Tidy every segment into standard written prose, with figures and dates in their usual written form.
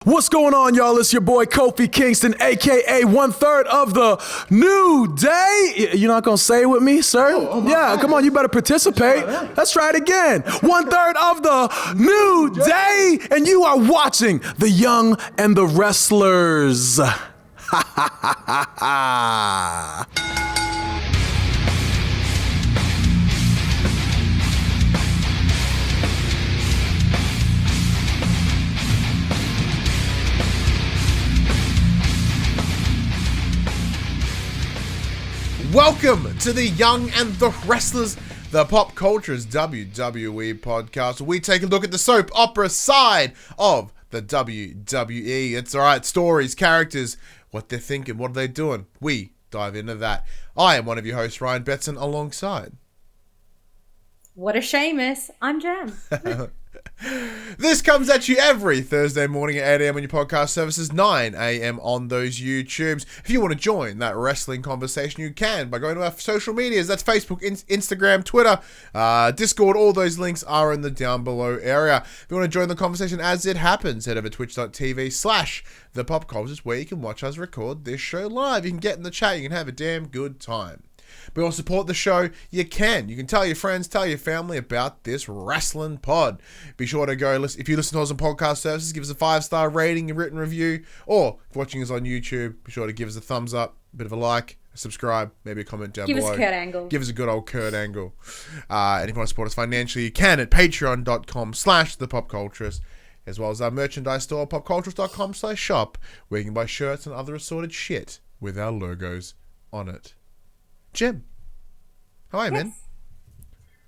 What's going on, y'all? It's your boy Kofi Kingston, a.k.a. 1/3 of the New Day. You're not going to say it with me, sir? Yeah, come on, you better participate. Let's try it again. 1/3 of the New Day, and you are watching The Young and the Wrestlers. Ha ha ha ha ha. Welcome to the Young and the Wrestlers, the Pop Culture's WWE podcast. We take a look at the soap opera side of the WWE. It's alright, stories, characters, what they're thinking, what are they doing. We dive into that. I am one of your hosts, Ryan Betson, alongside. What a Seamus. I'm Jem. This comes at you every Thursday morning at 8 a.m. on your podcast services, 9 a.m. on those YouTubes. If you want to join that wrestling conversation, you can by going to our social medias. That's Facebook, Instagram, Twitter, Discord. All those links are in the down below area. If you want to join the conversation as it happens, head over to twitch.tv/thepopcultures, where you can watch us record this show live. You can get in the chat. You can have a damn good time. But want to support the show? You can. You can tell your friends, tell your family about this wrestling pod. Be sure to go listen. If you listen to us on podcast services, give us a 5-star rating, a written review, or if watching us on YouTube, be sure to give us a thumbs up, a bit of a like, subscribe, maybe a comment down below. Give us Kurt Angle. Give us a good old Kurt Angle. And if you want to support us financially, you can at patreon.com/thepopculturist, as well as our merchandise store, popculturist.com/shop, where you can buy shirts and other assorted shit with our logos on it. Jem, how are you, man?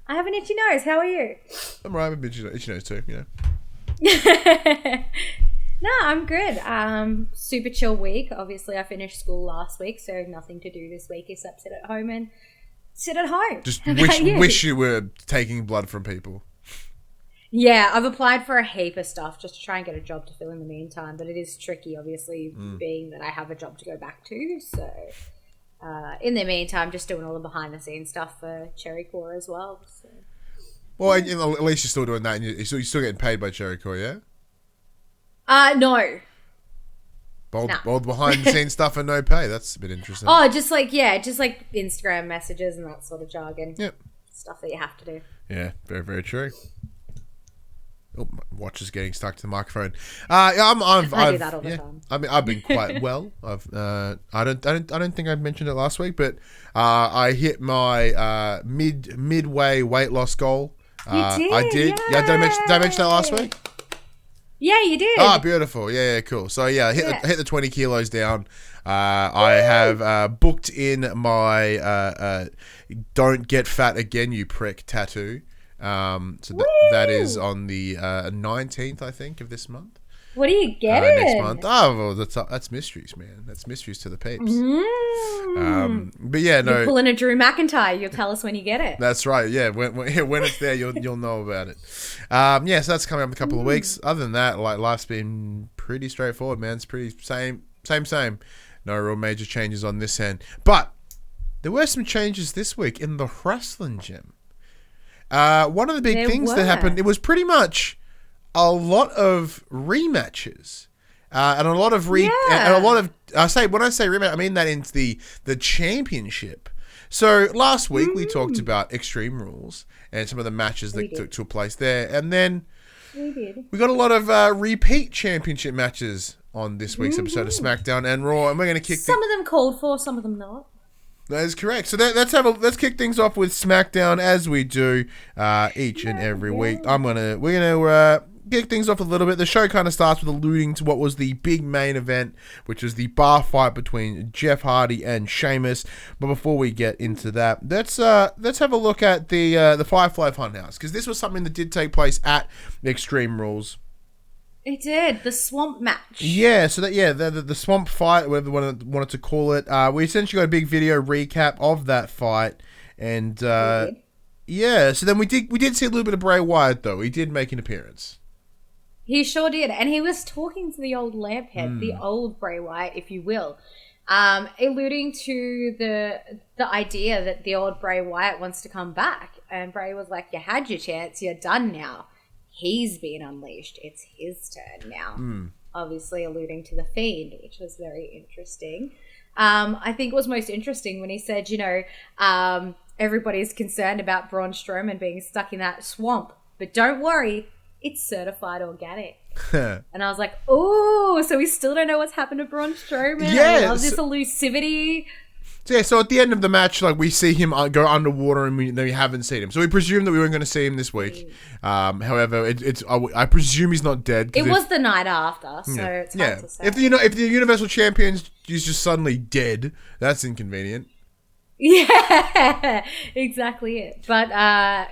I have an itchy nose. How are you? I'm right. I'm itchy nose too, you know. No, I'm good. Super chill week. Obviously, I finished school last week, so nothing to do this week except sit at home and sit at home. Just wish you were taking blood from people. Yeah, I've applied for a heap of stuff just to try and get a job to fill in the meantime, but it is tricky, obviously, being that I have a job to go back to, so... in the meantime, just doing all the behind-the-scenes stuff for Cherry Core as well. So. Well, at least you're still doing that, and you're still getting paid by Cherry Core, yeah? No. Bold behind-the-scenes stuff and no pay. That's a bit interesting. Oh, just like Instagram messages and that sort of jargon. Yep. Stuff that you have to do. Yeah, very, very true. Oh, my watch is getting stuck to the microphone. I do that all the time. I mean, I've been quite well. I don't think I mentioned it last week, but I hit my midway weight loss goal. You did? I did. Yeah, did I mention that last week? Yeah, you did. Oh, beautiful. Yeah, cool. So yeah, hit the 20 kilos down. I have booked in my "Don't Get Fat Again, You Prick" tattoo. So that is on the 19th, I think, of this month. What do you get it? Next month. Oh, well, that's mysteries, man. That's mysteries to the peeps. But yeah, no. You're pulling a Drew McIntyre. You'll tell us when you get it. That's right. Yeah, when it's there, you'll know about it. Yeah, so that's coming up in a couple of weeks. Other than that, like, life's been pretty straightforward, man. It's pretty same. No real major changes on this end. But there were some changes this week in the wrestling gym. One of the big things that happened, it was pretty much a lot of rematches, and a lot of when I say rematch, I mean that into the championship. So last week we talked about Extreme Rules and some of the matches that took place there, and then we got a lot of repeat championship matches on this week's episode of SmackDown and Raw, and we're going to kick some of them called for, some of them not. That is correct. So let's kick things off with SmackDown as we do each and every week. We're gonna kick things off a little bit. The show kind of starts with alluding to what was the big main event, which was the bar fight between Jeff Hardy and Sheamus. But before we get into that, let's have a look at the Firefly Funhouse, because this was something that did take place at Extreme Rules. It did. The swamp match. Yeah, so the swamp fight, whatever you wanted to call it. We essentially got a big video recap of that fight, and yeah. So then we did see a little bit of Bray Wyatt, though. He did make an appearance. He sure did, and he was talking to the old lamphead, the old Bray Wyatt, if you will, alluding to the idea that the old Bray Wyatt wants to come back, and Bray was like, "You had your chance. You're done now." He's been unleashed. It's his turn now. obviously alluding to The Fiend, which was very interesting. I think it was most interesting when he said, everybody's concerned about Braun Strowman being stuck in that swamp, but don't worry, it's certified organic. And I was like, oh, so we still don't know what's happened to Braun Strowman. I love this elusivity. So at the end of the match, like, we see him go underwater, and we haven't seen him. So we presume that we weren't going to see him this week. However, I presume he's not dead. It was the night after, so it's hard to say. If the Universal Champion is just suddenly dead, that's inconvenient. Yeah, exactly it. But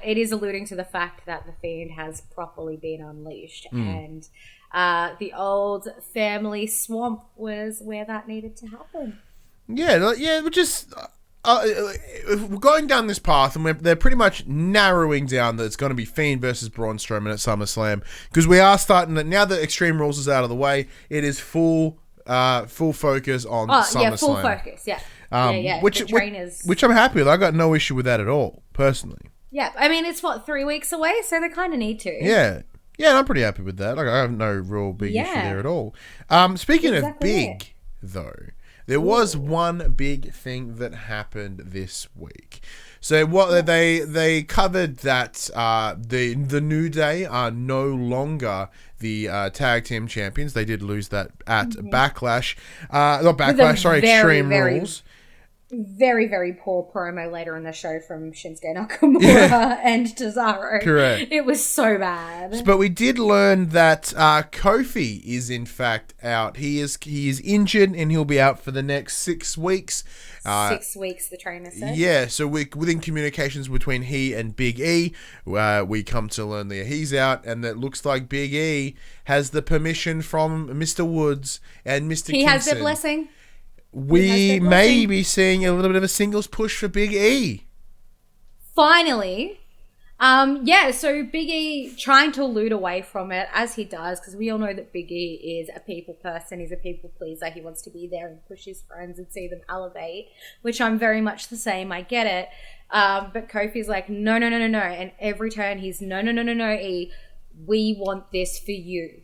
it is alluding to the fact that the Fiend has properly been unleashed, and the old family swamp was where that needed to happen. Yeah, we're just we're going down this path, and they're pretty much narrowing down that it's going to be Fiend versus Braun Strowman at SummerSlam, because we are starting to, now that Extreme Rules is out of the way, it is full focus on SummerSlam. Yeah, full focus, yeah. Which I'm happy with. I got no issue with that at all, personally. Yeah, I mean, it's 3 weeks away, so they kind of need to. Yeah, I'm pretty happy with that. Like, I have no real big issue there at all. Speaking of big, though, there was one big thing that happened this week. So what they covered that the New Day are no longer the tag team champions. They did lose that at Backlash. Not Backlash, sorry, Extreme Rules. Very, very poor promo later in the show from Shinsuke Nakamura and Cesaro. Correct. It was so bad. But we did learn that Kofi is in fact out. He is injured, and he'll be out for the next 6 weeks. 6 weeks, the trainer said. Yeah, so within communications between he and Big E, we come to learn that he's out, and that looks like Big E has the permission from Mr. Woods and Mr. Kingston. He has their blessing. We may be seeing a little bit of a singles push for Big E. Finally. So Big E trying to elude away from it, as he does, because we all know that Big E is a people person. He's a people pleaser. He wants to be there and push his friends and see them elevate, which I'm very much the same. I get it. But Kofi's like, no. And every turn he's, no, E. We want this for you.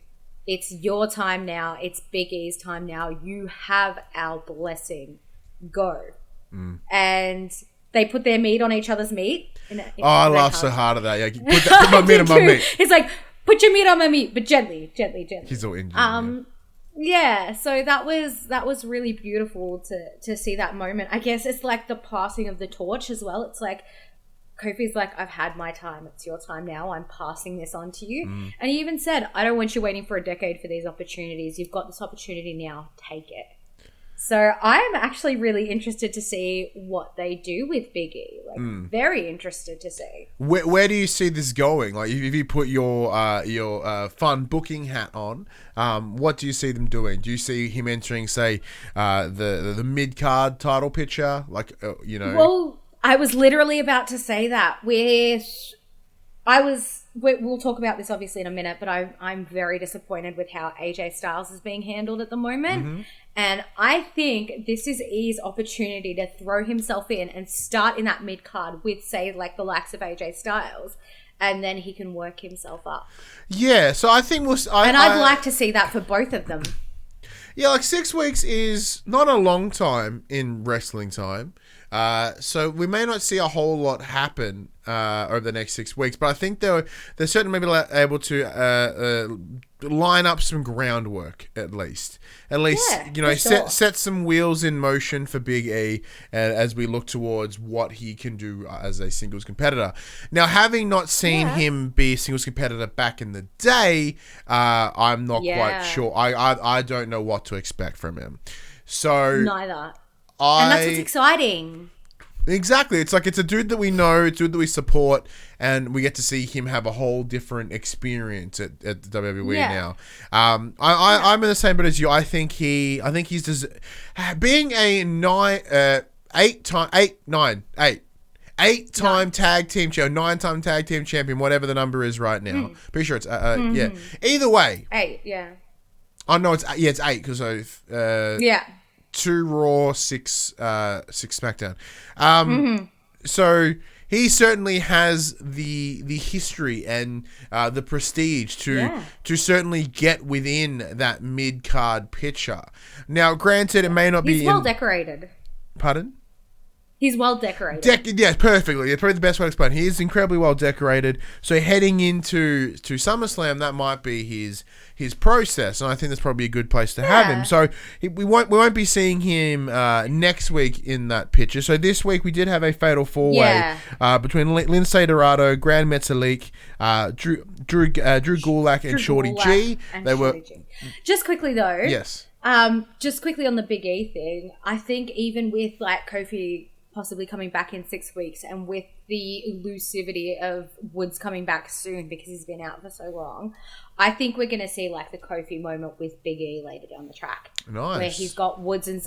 It's your time now. It's Big E's time now. You have our blessing. Go. And they put their meat on each other's meat. I laugh so hard at that. Yeah, put my meat on my meat. It's like, put your meat on my meat, but gently. He's all injured. So that was really beautiful to see that moment. I guess it's like the passing of the torch as well. It's like, Kofi's like, I've had my time. It's your time now. I'm passing this on to you. And he even said, I don't want you waiting for a decade for these opportunities. You've got this opportunity now. Take it. So I'm actually really interested to see what they do with Big E. Very interested to see. Where do you see this going? Like, if you put your fun booking hat on, what do you see them doing? Do you see him entering, say, the mid-card title picture? Well, I was literally about to say that. We'll talk about this obviously in a minute, but I'm very disappointed with how AJ Styles is being handled at the moment. And I think this is E's opportunity to throw himself in and start in that mid-card with, say, like the likes of AJ Styles, and then he can work himself up. Yeah, so I think I'd like to see that for both of them. Yeah, like 6 weeks is not a long time in wrestling time. So we may not see a whole lot happen over the next 6 weeks, but I think they're certainly maybe able to line up some groundwork at least. Set some wheels in motion for Big E as we look towards what he can do as a singles competitor. Now, having not seen him be a singles competitor back in the day, I'm not quite sure. I don't know what to expect from him. So neither. And that's what's exciting. Exactly. It's like, it's a dude that we know, it's a dude that we support, and we get to see him have a whole different experience at the WWE now. I'm in the same boat as you. I think he's being a eight-time tag team champion, 9-time tag team champion, whatever the number is right now. Pretty sure it's yeah. Either way, 8. Yeah. Oh no, it's 8 because of 2 Raw, 6 SmackDown. So he certainly has the history and the prestige to certainly get within that mid-card picture. Now, granted, it may not be... He's well decorated. Pardon? He's well decorated. Yeah, perfectly. It's probably the best way to explain. He is incredibly well decorated. So heading into SummerSlam, that might be his process, and I think that's probably a good place to have him. So we won't be seeing him next week in that picture. So this week we did have a fatal four-way between Lindsay Dorado, Grand Metalik, Drew Gulak, and Shorty G. Just quickly though. Yes. Just quickly on the Big E thing, I think even with like Kofi possibly coming back in 6 weeks and with the elusivity of Woods coming back soon because he's been out for so long, I think we're going to see like the Kofi moment with Big E later down the track. Nice. Where he's got Woods and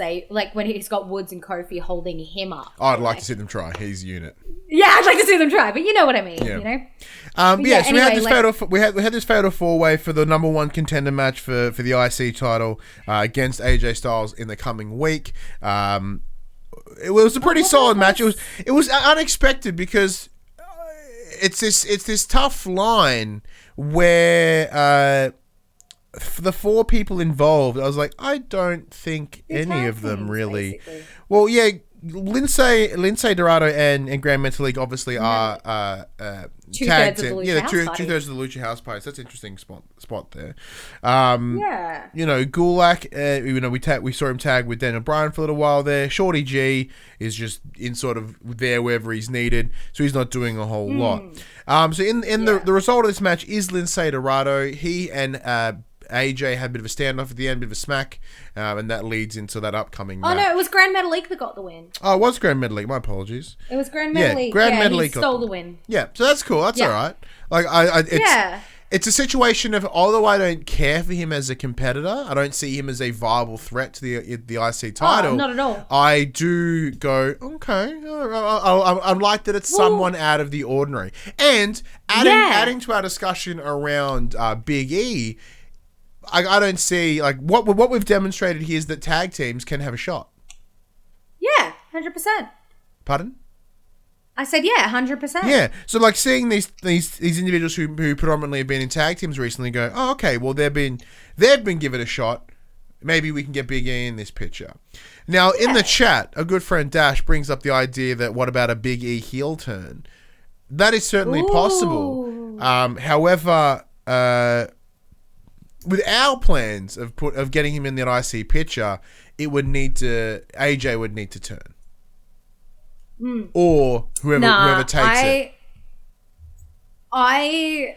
when he's got Woods and Kofi holding him up. I'd like to see them try. He's unit. Yeah, I'd like to see them try, but you know what I mean, you know? So anyway, we had this fatal four-way for the number one contender match for the IC title against AJ Styles in the coming week. It was a pretty solid match. It was unexpected because it's this tough line where for the four people involved, I was like, I don't think any of them really. Basically. Well, yeah, Lindsay Dorado and Grand Metalik obviously are two-thirds of the Lucha House Party. Two-thirds of the Lucha House Party. So that's an interesting spot there. You know, Gulak, we saw him tag with Daniel Bryan for a little while there. Shorty G is just in sort of there wherever he's needed, so he's not doing a whole lot. So the result of this match is Lindsay Dorado. He and AJ had a bit of a standoff at the end, a bit of a smack, and that leads into that upcoming match. Oh, no, it was Grand Metalik that got the win. Oh, it was Grand Metalik. My apologies. It was Grand Metalik. Metalik he stole the win. Yeah, so that's cool. That's all right. Like, it's a situation of, although I don't care for him as a competitor, I don't see him as a viable threat to the IC title. Oh, not at all. I do go, okay, I like that it's someone out of the ordinary. And adding to our discussion around Big E, I don't see, like, what we've demonstrated here is that tag teams can have a shot. Yeah, 100%. Pardon? I said, 100%. Yeah, so like seeing these individuals who predominantly have been in tag teams recently go, oh, okay, well they've been given a shot. Maybe we can get Big E in this picture. Now in the chat, a good friend Dash brings up the idea that what about a Big E heel turn? That is certainly possible. However, with our plans of getting him in that IC picture, AJ would need to turn. Or whoever takes it. I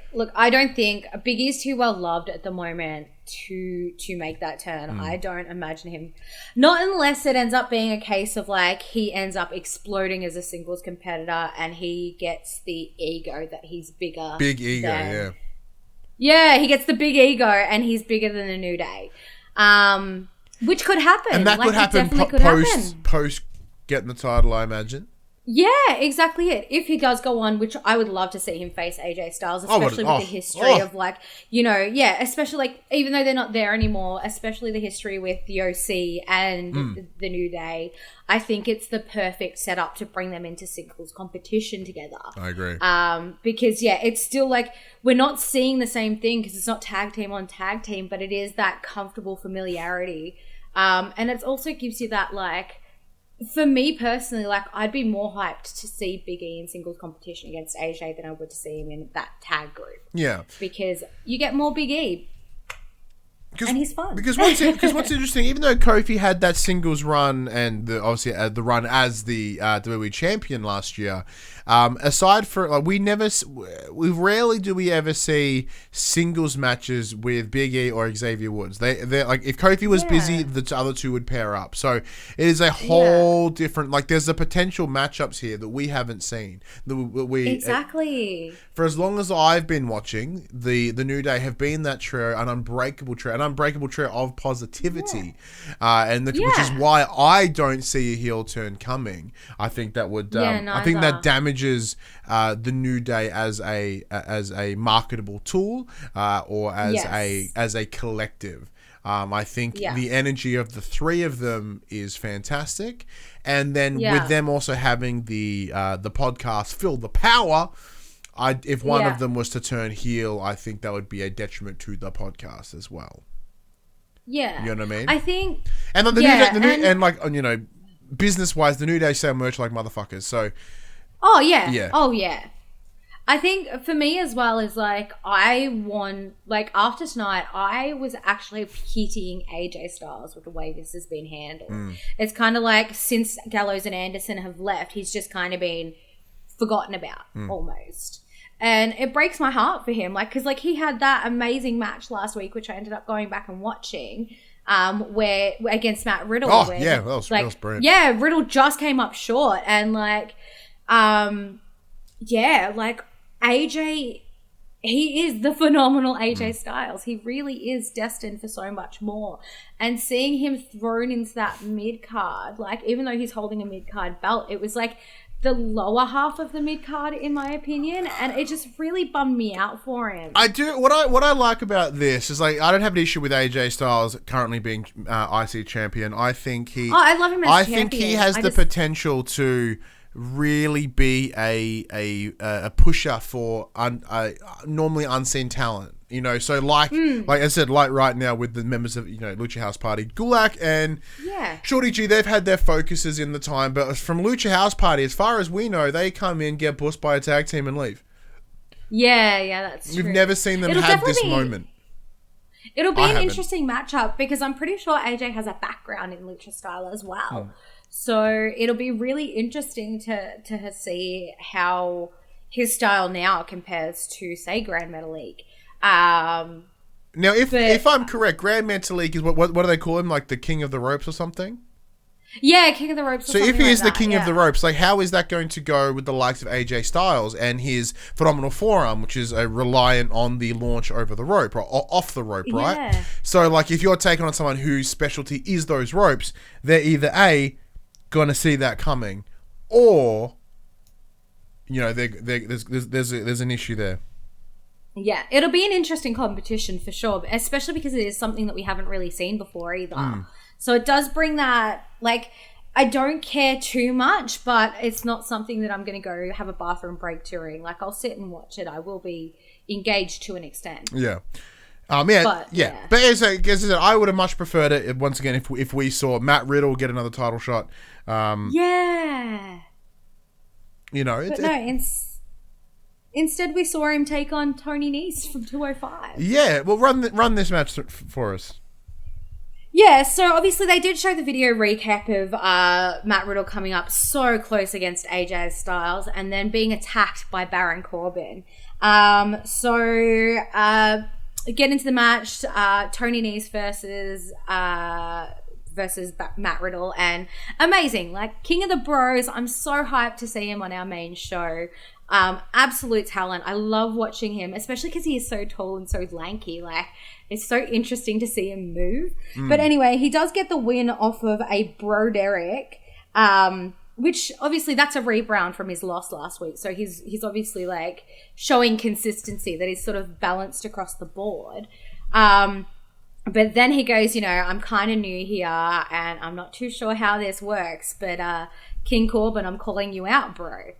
don't think Big E's too well loved at the moment to make that turn. I don't imagine him, not unless it ends up being a case of like he ends up exploding as a singles competitor and he gets the ego that he's bigger. Big ego, yeah. Yeah, he gets the big ego and he's bigger than the New Day. Which could happen. And that could happen post getting the title, I imagine. Yeah, exactly it. If he does go on, which I would love to see him face AJ Styles, especially with the history of like, especially like, even though they're not there anymore, especially the history with the OC and the New Day, I think it's the perfect setup to bring them into singles competition together. I agree. Because it's still like, we're not seeing the same thing because it's not tag team on tag team, but it is that comfortable familiarity. And it also gives you that like, for me personally, like I'd be more hyped to see Big E in singles competition against AJ than I would to see him in that tag group. Yeah, because you get more Big E, and he's fun. Because what's interesting, even though Kofi had that singles run and obviously the run as the WWE champion last year, aside for like we rarely do we ever see singles matches with Big E or Xavier Woods. They're like, if Kofi was busy, the other two would pair up. So it is a whole different, like there's the potential matchups here that we haven't seen. Exactly. For as long as I've been watching, the New Day have been that trio, an unbreakable trio of positivity, which is why I don't see a heel turn coming. I think that would, I think that damages the New Day as a marketable tool, or as a collective. I think the energy of the three of them is fantastic. And then with them also having the podcast Feel the Power, if one of them was to turn heel, I think that would be a detriment to the podcast as well. Yeah. You know what I mean? I think... And the New Day, business-wise, the New Day sell merch like motherfuckers, so... Oh, yeah. Oh, yeah. I think for me as well is after tonight, I was actually pitying AJ Styles with the way this has been handled. It's kind of like since Gallows and Anderson have left, he's just kind of been forgotten about almost. And it breaks my heart for him. Because he had that amazing match last week, which I ended up going back and watching, where against Matt Riddle. Oh, that was brilliant. Yeah, Riddle just came up short. And AJ, he is the phenomenal AJ Styles. He really is destined for so much more. And seeing him thrown into that mid-card, even though he's holding a mid-card belt, it was the lower half of the mid-card, in my opinion, and it just really bummed me out for him. I do. What I like about this is, I don't have an issue with AJ Styles currently being IC champion. I think he... I love him as champion. I think he has the potential to really be a pusher for normally unseen talent. So like I said, right now with the members of Lucha House Party, Gulak and Shorty G, they've had their focuses in the time, but from Lucha House Party, as far as we know, they come in, get pushed by a tag team, and leave. Yeah, that's true. We've never seen them have this moment. It'll be an interesting matchup because I'm pretty sure AJ has a background in Lucha style as well. So it'll be really interesting to see how his style now compares to, say, Grand Metalik. Now, if I'm correct, Grand Metalik is what do they call him? Like the King of the Ropes or something? Yeah, King of the Ropes. So if he is the King of the Ropes, how is that going to go with the likes of AJ Styles and his phenomenal forearm, which is reliant on the launch over the rope or off the rope, right? Yeah. So if you're taking on someone whose specialty is those ropes, they're either going to see that coming, or there's an issue there. Yeah, it'll be an interesting competition for sure, especially because it is something that we haven't really seen before either. So it does bring that, I don't care too much, but it's not something that I'm going to go have a bathroom break during. I'll sit and watch it. I will be engaged to an extent. Yeah. But as I said, I would have much preferred it once again if we saw Matt Riddle get another title shot. Instead we saw him take on Tony Nese from 205. Yeah, well, run this match for us. Yeah, so obviously they did show the video recap of Matt Riddle coming up so close against AJ Styles and then being attacked by Baron Corbin. Get into the match, Tony Nese versus Matt Riddle, and amazing, King of the Bros. I'm so hyped to see him on our main show. Absolute talent. I love watching him, especially because he is so tall and so lanky. It's so interesting to see him move. But anyway, he does get the win off of a Bro Derek, which obviously that's a rebound from his loss last week. So he's obviously showing consistency, that he's sort of balanced across the board. But then he goes, I'm kind of new here and I'm not too sure how this works, but King Corbin, I'm calling you out, bro.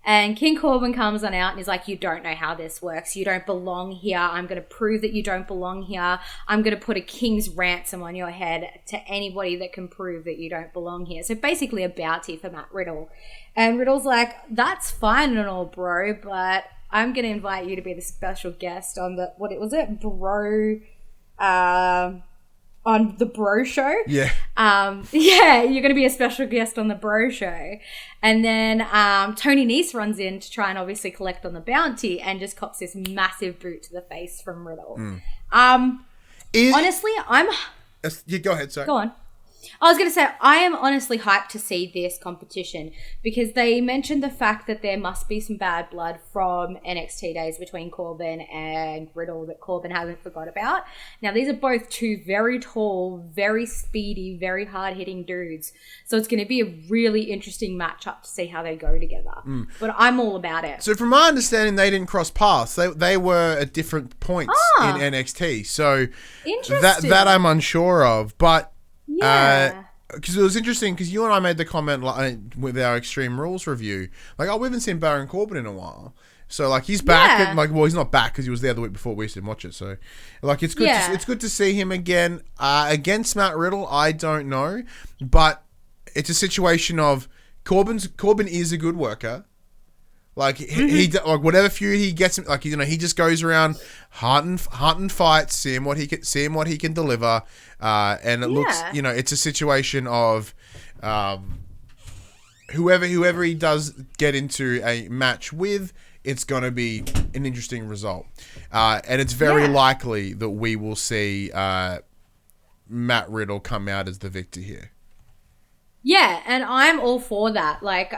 And King Corbin comes on out and is like, you don't know how this works. You don't belong here. I'm going to prove that you don't belong here. I'm going to put a king's ransom on your head to anybody that can prove that you don't belong here. So basically a bounty for Matt Riddle. And Riddle's like, that's fine and all, bro, but I'm going to invite you to be the special guest on the, on the Bro Show. Yeah. You're going to be a special guest on the Bro Show. And then Tony Nese runs in to try and obviously collect on the bounty and just cops this massive boot to the face from Riddle. Honestly, Yeah, go ahead, sorry. Go on. I was going to say, I am honestly hyped to see this competition because they mentioned the fact that there must be some bad blood from NXT days between Corbin and Riddle that Corbin hasn't forgot about. Now, these are both two very tall, very speedy, very hard-hitting dudes. So it's going to be a really interesting matchup to see how they go together. But I'm all about it. So from my understanding, they didn't cross paths. They were at different points in NXT. So that I'm unsure of. But yeah. Because it was interesting, because you and I made the comment with our Extreme Rules review, like, we haven't seen Baron Corbin in a while. So, like, he's back. Yeah. And, like, well, he's not back because he was there the week before. We just didn't watch it. So, like, it's good. It's good to see him again. Against Matt Riddle, I don't know, but it's a situation of Corbin is a good worker. Like, he like whatever feud he gets, like, you know, he just goes around hunting fights, seeing what he can deliver, and it looks, you know, it's a situation of whoever he does get into a match with, it's going to be an interesting result, and it's very likely that we will see Matt Riddle come out as the victor here. Yeah, and I'm all for that. Like,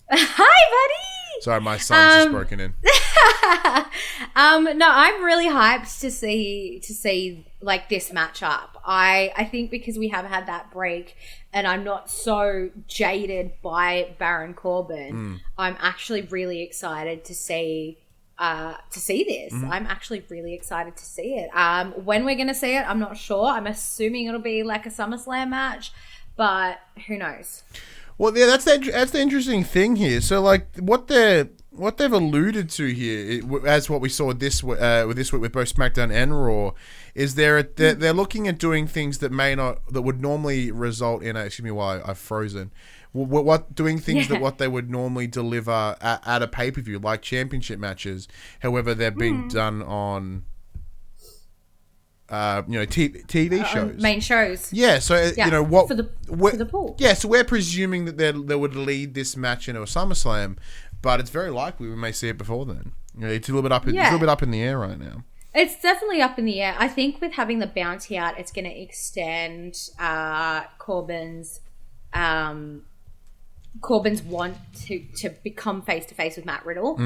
hi, buddy. Sorry, my son's just broken in. No, I'm really hyped to see like this matchup. I think because we have had that break and I'm not so jaded by Baron Corbin, I'm actually really excited to see this. I'm actually really excited to see it. When we're going to see it, I'm not sure. I'm assuming it'll be like a SummerSlam match, but who knows? Well, yeah, that's the interesting thing here. So, like, what they've alluded to here, as what we saw with this week with both SmackDown and Raw, is they're looking at doing things that would normally result in excuse me while I've frozen. Doing things that what they would normally deliver at a pay-per-view, like championship matches. However, they're being done on TV shows, main shows. Yeah, so you know what for the pool. Yeah, so we're presuming that they would lead this match into a SummerSlam, but it's very likely we may see it before then. You know, it's a little bit up. It's a little bit up in the air right now. It's definitely up in the air. I think with having the bounty out, it's going to extend Corbin's want to become face to face with Matt Riddle.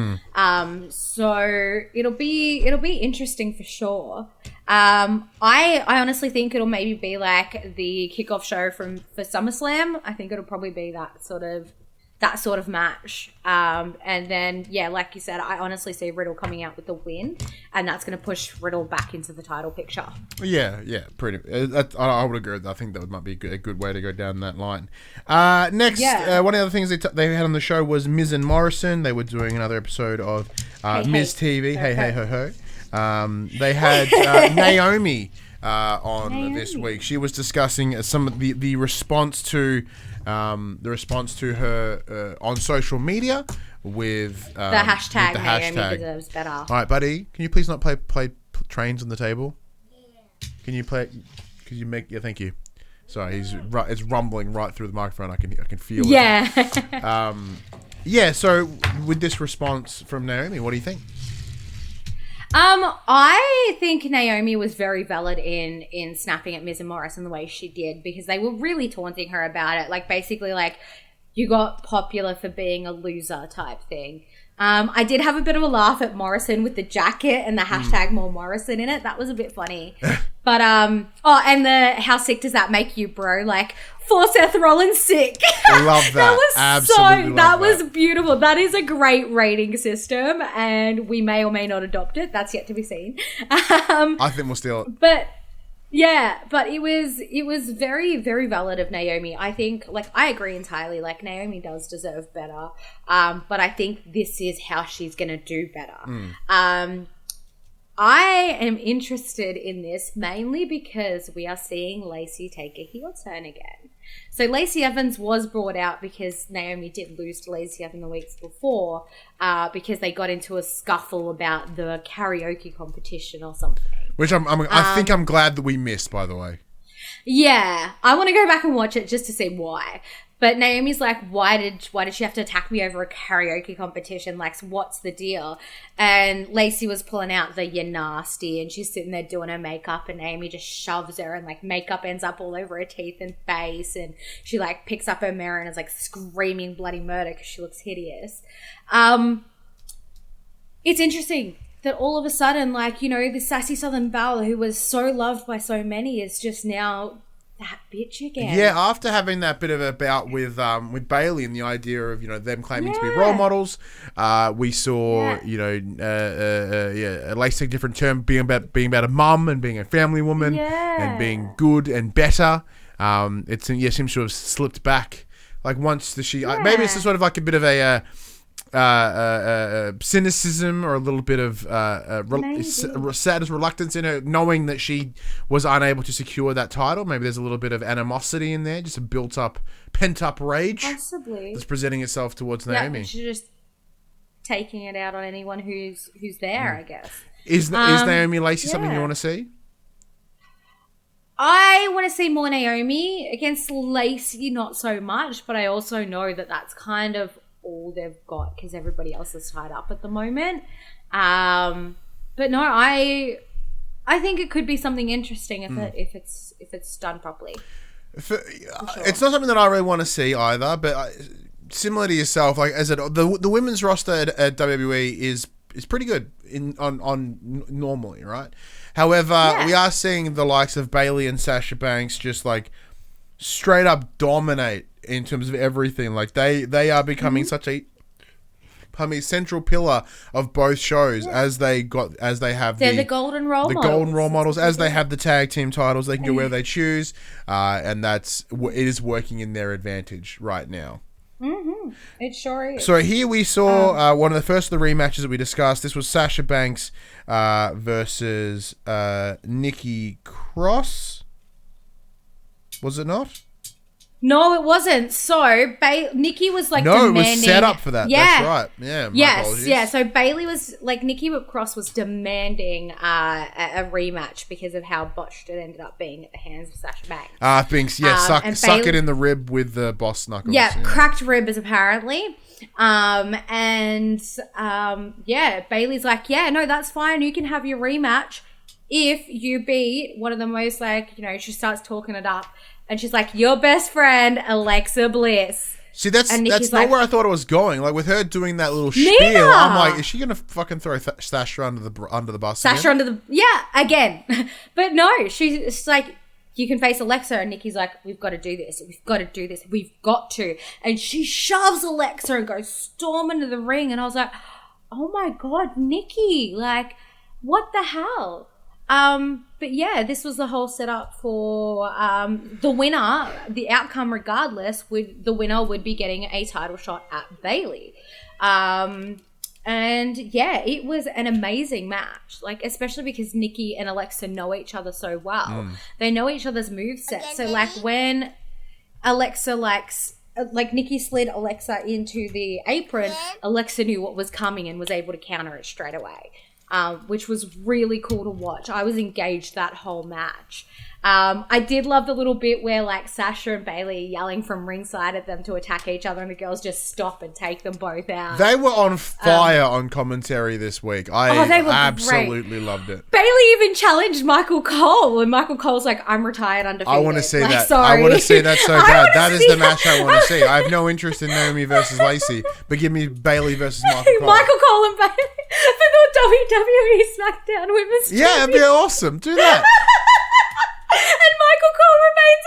So it'll be interesting for sure. I honestly think it'll maybe be like the kickoff show for SummerSlam. I think it'll probably be that sort of match. And then, like you said, I honestly see Riddle coming out with the win, and that's going to push Riddle back into the title picture. Yeah, pretty. I would agree with that. I think that might be a good way to go down that line. Next, one of the other things they had on the show was Miz and Morrison. They were doing another episode of Miz TV. Hey, ho, ho. They had Naomi on this week. She was discussing some of the response to her on social media with the hashtag Naomi deserves better. All right, buddy, can you please not play trains on the table? Can you play? Could you make? Yeah, thank you. Sorry, it's rumbling right through the microphone. I can feel it. Yeah. So with this response from Naomi, what do you think? I think Naomi was very valid in snapping at Miz and Morrison the way she did, because they were really taunting her about it. Like, basically, like, you got popular for being a loser type thing. I did have a bit of a laugh at Morrison with the jacket and the hashtag more Morrison in it. That was a bit funny. But, and how sick does that make you, bro? Like, for Seth Rollins sick. Love that. That was absolutely that was beautiful. That is a great rating system, and we may or may not adopt it. That's yet to be seen. I think we'll steal it. But it was very, very valid of Naomi. I think, like, I agree entirely. Like, Naomi does deserve better. But I think this is how she's going to do better. I am interested in this mainly because we are seeing Lacey take a heel turn again. So Lacey Evans was brought out because Naomi did lose to Lacey Evans the weeks before, because they got into a scuffle about the karaoke competition or something. Which I think I'm glad that we missed, by the way. Yeah, I want to go back and watch it just to see why. But Naomi's like, why did she have to attack me over a karaoke competition? Like, what's the deal? And Lacey was pulling out the "you're nasty," and she's sitting there doing her makeup, and Naomi just shoves her, and like makeup ends up all over her teeth and face, and she like picks up her mirror and is like screaming bloody murder because she looks hideous. It's interesting that all of a sudden, like, you know, the sassy Southern Belle who was so loved by so many is just now that bitch again. Yeah, after having that bit of a bout with Bayley and the idea of, you know, them claiming to be role models, we saw, you know, Lacey take a different term, being about a mum and being a family woman and being good and better. It seems to have slipped back. Like once maybe it's sort of like a bit of a cynicism or a little bit of sadness, reluctance in her, knowing that she was unable to secure that title. Maybe there's a little bit of animosity in there, just a pent up rage, possibly, that's presenting itself towards Naomi. She's just taking it out on anyone who's there. I guess is Naomi Lacey something you want to see? I want to see more Naomi against Lacey, not so much, but I also know that that's kind of all they've got because everybody else is tied up at the moment. But no, I think it could be something interesting if it's done properly. For sure. It's not something that I really want to see either, but similar to yourself, like the women's roster at WWE is pretty good on normally, right? However, we are seeing the likes of Bayley and Sasha Banks just like straight up dominate in terms of everything. Like they are becoming such a central pillar of both shows as they have the golden role models. As they have the tag team titles, they can go where they choose, and it is working in their advantage right now. Mm-hmm. It sure is. So here we saw one of the first of the rematches that we discussed. This was Sasha Banks versus Nikki Cross. Was it not? No, it wasn't. So Nikki was like demanding. It was set up for that. That's right. Yeah. Apologies. Yeah. So Bayley was like Nikki Cross was demanding a rematch because of how botched it ended up being at the hands of Sasha Banks. Suck it in the rib with the boss knuckles. Yeah, cracked ribs apparently. Bayley's like, yeah, no, that's fine. You can have your rematch if you beat one of the most, like, you know, she starts talking it up. And she's like, your best friend, Alexa Bliss. See, that's not where I thought it was going. Like, with her doing that little spiel, I'm like, is she going to fucking throw Sasha under the bus Sasha again? Again. But no, she's like, you can face Alexa. And Nikki's like, we've got to do this. We've got to do this. We've got to. And she shoves Alexa and goes storm into the ring. And I was like, oh my God, Nikki. Like, what the hell? But yeah, this was the whole setup for the winner. The outcome, regardless, the winner would be getting a title shot at Bayley. And yeah, it was an amazing match. Like, especially because Nikki and Alexa know each other so well. They know each other's moveset. So like when Alexa like Nikki slid Alexa into the apron, Alexa knew what was coming and was able to counter it straight away. Which was really cool to watch. I was engaged that whole match. I did love the little bit where like Sasha and Bayley yelling from ringside at them to attack each other, and the girls just stop and take them both out. They were on fire on commentary this week. I absolutely loved it. Bayley even challenged Michael Cole, and Michael Cole's like, "I'm retired undefeated." I want to see that. Sorry. I want to see that so bad. That is the match I want to see. I have no interest in Naomi versus Lacey, but give me Bayley versus Michael Cole. Michael Cole and Bayley for the WWE SmackDown Women's Championship. Yeah, it'd be awesome. Do that. And Michael Cole remains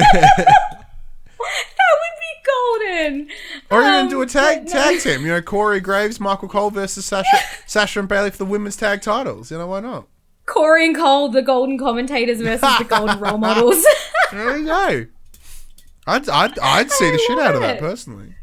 undefeated. That would be golden. Or even do a tag team. You know, Corey Graves, Michael Cole versus Sasha and Bayley for the women's tag titles. You know, why not? Corey and Cole, the golden commentators versus the golden role models. There you go. I'd see the shit out of that personally.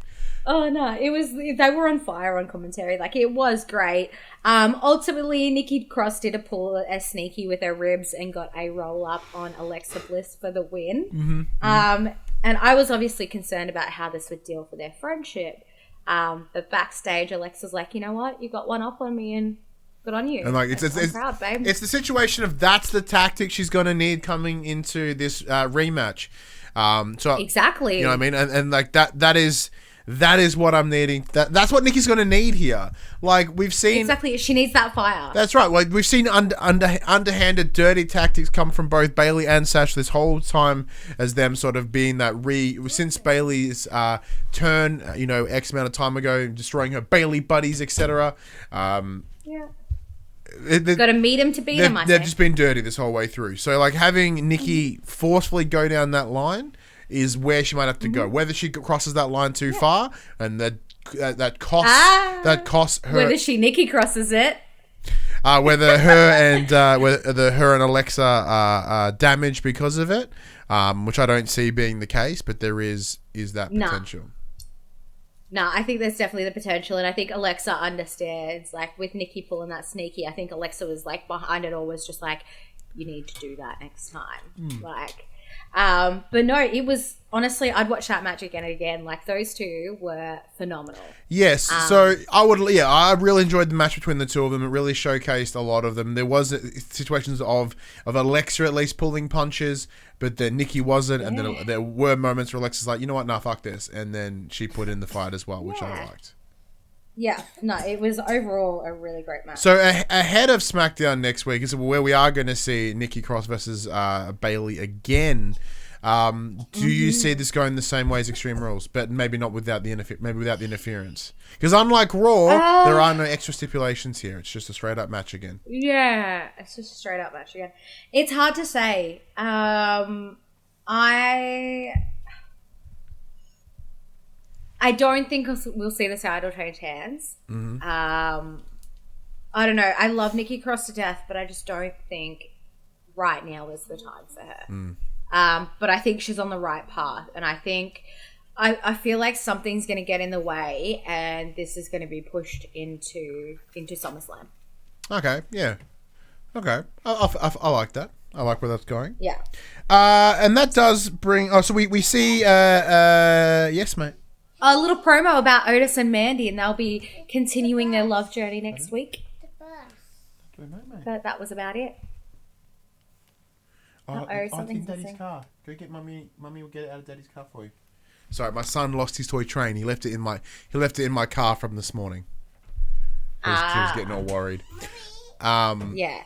Oh no, they were on fire on commentary. Like, it was great. Ultimately, Nikki Cross did a sneaky with her ribs and got a roll up on Alexa Bliss for the win. And I was obviously concerned about how this would deal for their friendship. But backstage, Alexa's like, you know what? You got one up on me, and good on you. And like, I'm proud, babe. It's the situation of that's the tactic she's going to need coming into this rematch. So Exactly. you know what I mean, and like that is what I'm needing. That's what Nikki's gonna need here. Like we've seen Exactly. She needs that fire. That's right. Like we've seen underhanded, dirty tactics come from both Bayley and Sash this whole time, as them sort of being that since Bayley's turn, X amount of time ago, destroying her Bayley buddies, etc. Yeah. Got to meet him to beat him. They've just been dirty this whole way through. So like having Nikki forcefully go down that line is where she might have to go. Whether she crosses that line too far, and that costs her. Whether Nikki crosses it. Whether her and Alexa are damaged because of it, which I don't see being the case, but there is that potential. No, I think there's definitely the potential, and I think Alexa understands. Like with Nikki pulling that sneaky, I think Alexa was like behind it all, was just like, you need to do that next time. But no, it was honestly, I'd watch that match again and again. Like those two were phenomenal. Yes, so I really enjoyed the match between the two of them. It really showcased a lot of them. There was situations of Alexa at least pulling punches, but then Nikki wasn't, and then there were moments where Alexa's like, you know what, nah, fuck this, and then she put in the fight as well, which I liked. Yeah, no, it was overall a really great match. So ahead of SmackDown next week is where we are going to see Nikki Cross versus Bayley again. Do you see this going the same way as Extreme Rules, but maybe not without the interference? Because unlike Raw, there are no extra stipulations here. It's just a straight up match again. Yeah, it's just a straight up match again. It's hard to say. I don't think we'll see the title change hands. I don't know. I love Nikki Cross to death, but I just don't think right now is the time for her. But I think she's on the right path, and I think I feel like something's going to get in the way, and this is going to be pushed into SummerSlam. Okay, yeah, okay. I like that. I like where that's going. Yeah. And that does bring. Oh, so we see. Yes, mate. A little promo about Otis and Mandy, and they'll be continuing their love journey next week. But that was about it. Something's in Daddy's car. Go get mummy. Mummy will get it out of Daddy's car for you. Sorry, my son lost his toy train. He left it in my car from this morning. He was getting all worried. Yeah.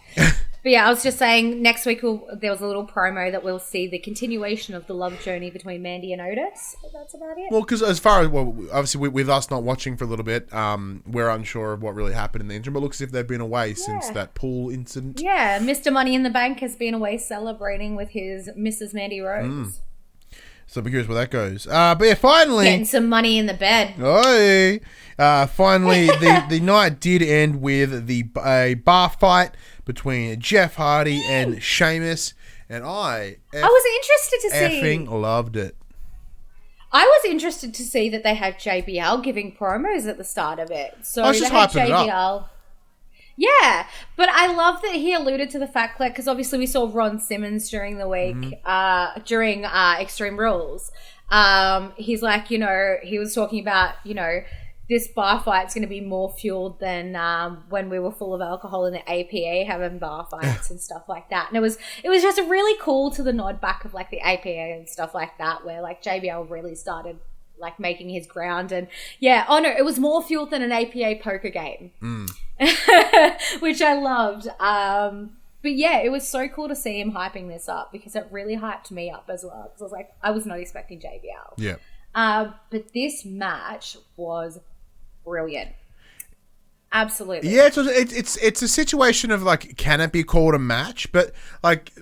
But yeah, I was just saying next week there was a little promo that we'll see the continuation of the love journey between Mandy and Otis. But that's about it. Well, because obviously with us not watching for a little bit, we're unsure of what really happened in the interim. But it looks as if they've been away since that pool incident. Yeah, Mr. Money in the Bank has been away celebrating with his Mrs. Mandy Rose. So I'm curious where that goes. But yeah, finally getting some money in the bed. Oi! Finally, the night did end with a bar fight between Jeff Hardy and Sheamus, and I was interested to see. Effing loved it. I was interested to see that they had JBL giving promos at the start of it. So I was just hyping it up. Yeah, but I love that he alluded to the fact that, because obviously we saw Ron Simmons during the week, during Extreme Rules. He's like, he was talking about, this bar fight's going to be more fueled than when we were full of alcohol in the APA having bar fights and stuff like that. And it was just really cool to the nod back of like the APA and stuff like that, where like JBL really started like making his ground. And it was more fueled than an APA poker game, which I loved. But yeah, it was so cool to see him hyping this up, because it really hyped me up as well. Because I was like, I was not expecting JBL. Yeah. But this match was brilliant. Absolutely. Yeah, it's a situation of like, can it be called a match? But like,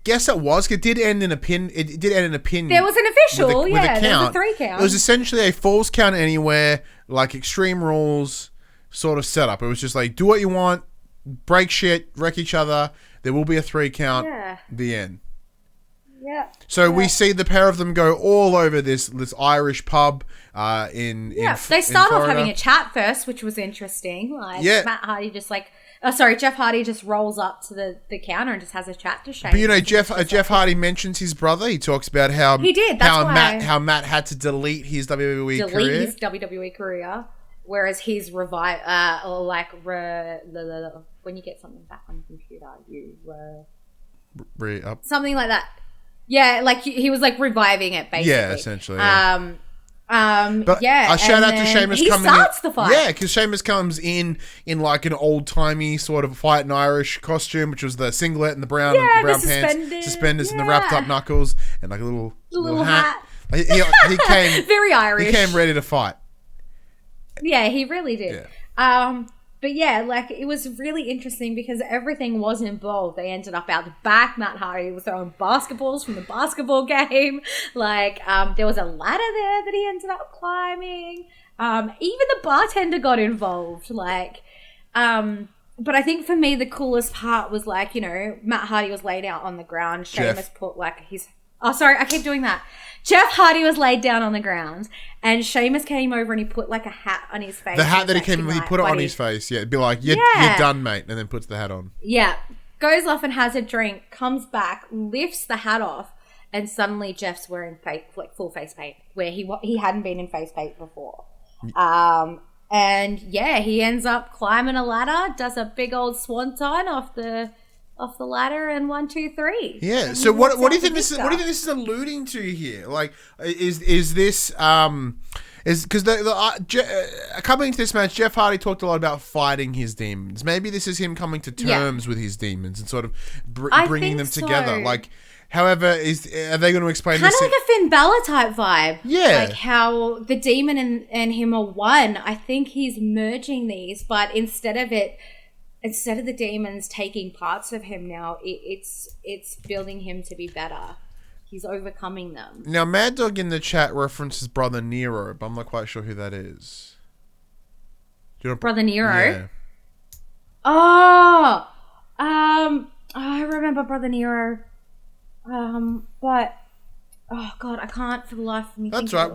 guess it was. It did end in a pin. It did end in a pin. There was an official. With a there was a 3 count. It was essentially a falls count anywhere, like Extreme Rules sort of setup. It was just like, do what you want, break shit, wreck each other. There will be a 3 count. Yeah. The end. Yeah. So we see the pair of them go all over this Irish pub in they start off having a chat first, which was interesting. Like Jeff Hardy just rolls up to the counter and just has a chat to Shane. But Jeff Hardy mentions his brother. He talks about how he did. How Matt had to delete his WWE career, whereas his revive when you get something back on your computer, you re-up something like that. Yeah, like he was like reviving it basically. Yeah, essentially. Yeah. But yeah. a shout out to Sheamus coming in. He starts the fight. Yeah, because Sheamus comes in like an old timey sort of fighting Irish costume, which was the singlet and the brown pants, suspenders, and the wrapped up knuckles, and like a little hat. He came very Irish. He came ready to fight. Yeah, he really did. Yeah. But yeah, like it was really interesting because everything was involved. They ended up out the back. Matt Hardy was throwing basketballs from the basketball game. Like there was a ladder there that he ended up climbing. Even the bartender got involved. Like, but I think for me the coolest part was like, you know, Matt Hardy was laid out on the ground. Sheamus put like his. Oh, sorry, I keep doing that. Jeff Hardy was laid down on the ground, and Sheamus came over and he put like a hat on his face. The hat that he put it on his face. Yeah, it'd be like, you're done, mate, and then puts the hat on. Yeah, goes off and has a drink, comes back, lifts the hat off, and suddenly Jeff's wearing full face paint, where he hadn't been in face paint before. And yeah, he ends up climbing a ladder, does a big old swanton off the ladder, and 1, 2, 3. Yeah. So what do you think this is? What do you think this is alluding to here? Like, is this is because coming into this match, Jeff Hardy talked a lot about fighting his demons. Maybe this is him coming to terms with his demons and sort of bringing them together. Like, however, are they going to explain kind this? Kind of like a Finn Balor type vibe. Yeah. Like how the demon and him are one. I think he's merging these, but instead of the demons taking parts of him now, it's building him to be better. He's overcoming them. Now, Mad Dog in the chat references Brother Nero, but I'm not quite sure who that is. Do you know Brother Nero? Yeah. Oh, I remember Brother Nero. But oh god, I can't for the life of me. That's right.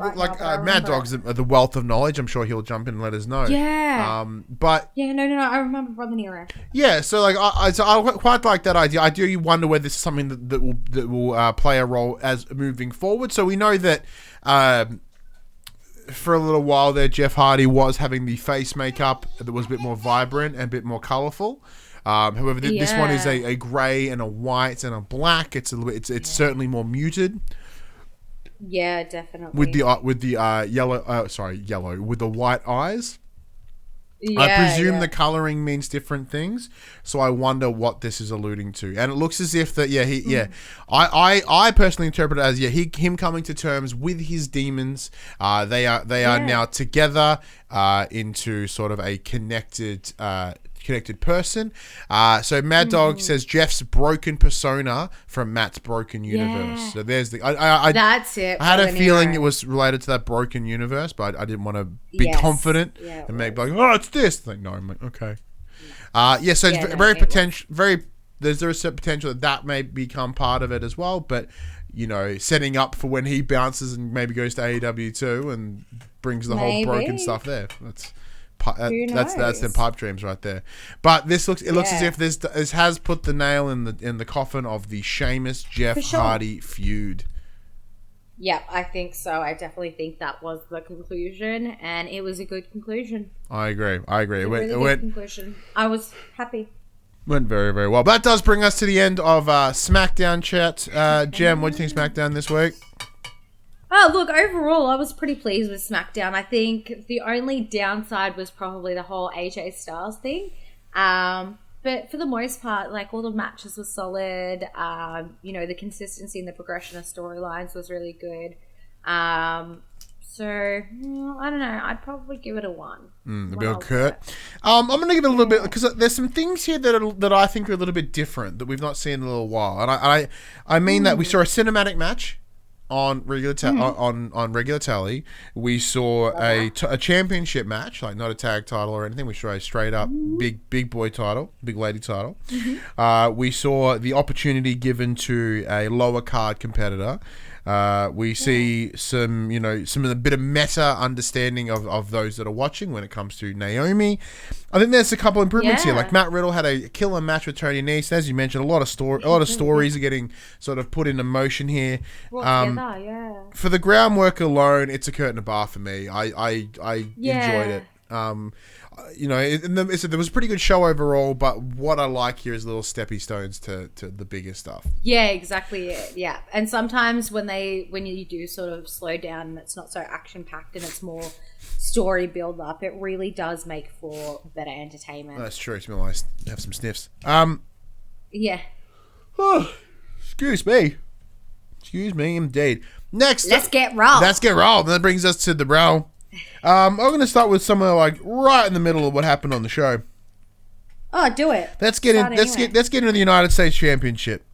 Mad Dog's the wealth of knowledge. I'm sure he'll jump in and let us know. Yeah. But yeah, no. I remember Brother Nero. Yeah. So like, I quite like that idea. I do wonder whether this is something that will play a role as moving forward. So we know that for a little while there, Jeff Hardy was having the face makeup that was a bit more vibrant and a bit more colourful. However, this one is a grey and a white and a black. It's a little bit. It's certainly more muted. Yeah, definitely. With the yellow with the white eyes. Yeah, I presume the colouring means different things, so I wonder what this is alluding to. And it looks as if that I personally interpret it as him coming to terms with his demons. They are now together into sort of a connected person. So Mad Dog says Jeff's broken persona from Matt's broken universe. Yeah. So there's the that's it. I had a feeling it was related to that broken universe, but I didn't want to be confident and make like, oh, it's this. Like, no, I'm like, okay. So it's very potential. There's a potential that may become part of it as well. But you know, setting up for when he bounces and maybe goes to AEW too and brings the whole broken stuff there. That's them pipe dreams right there. But this looks as if this has put the nail in the coffin of the Sheamus Jeff Hardy feud. Yeah, I think so. I definitely think that was the conclusion, and it was a good conclusion. I agree. It went conclusion. I was happy. Went very, very well. But that does bring us to the end of SmackDown chat. Jem, what do you think SmackDown this week? Oh, look, overall, I was pretty pleased with SmackDown. I think the only downside was probably the whole AJ Styles thing. But for the most part, like, all the matches were solid. The consistency and the progression of storylines was really good. So, I don't know. I'd probably give it a 1. Bill Kurt. I'm going to give it a little bit, because there's some things here that I think are a little bit different that we've not seen in a little while. And I mean that we saw a cinematic match on regular on regular tally. We saw a championship match, like not a tag title or anything. We saw a straight up big boy title, big lady title. We saw the opportunity given to a lower card competitor. We see some of the bit of meta understanding of those that are watching when it comes to Naomi. I think there's a couple improvements here. Like Matt Riddle had a killer match with Tony Nese. As you mentioned, a lot of stories are getting sort of put into motion here. For the groundwork alone, it's a curtain of bar for me. I enjoyed it. There was a pretty good show overall, but what I like here is little steppy stones to the bigger stuff. Yeah, exactly. Yeah, and sometimes when you do sort of slow down and it's not so action packed and it's more story build up, it really does make for better entertainment. That's true. It's been nice to have some sniffs. Yeah. Oh, excuse me, indeed. Next, let's get raw. And that brings us to the Raw. I'm going to start with somewhere like right in the middle of what happened on the show. Oh, do it. Let's get into the United States Championship.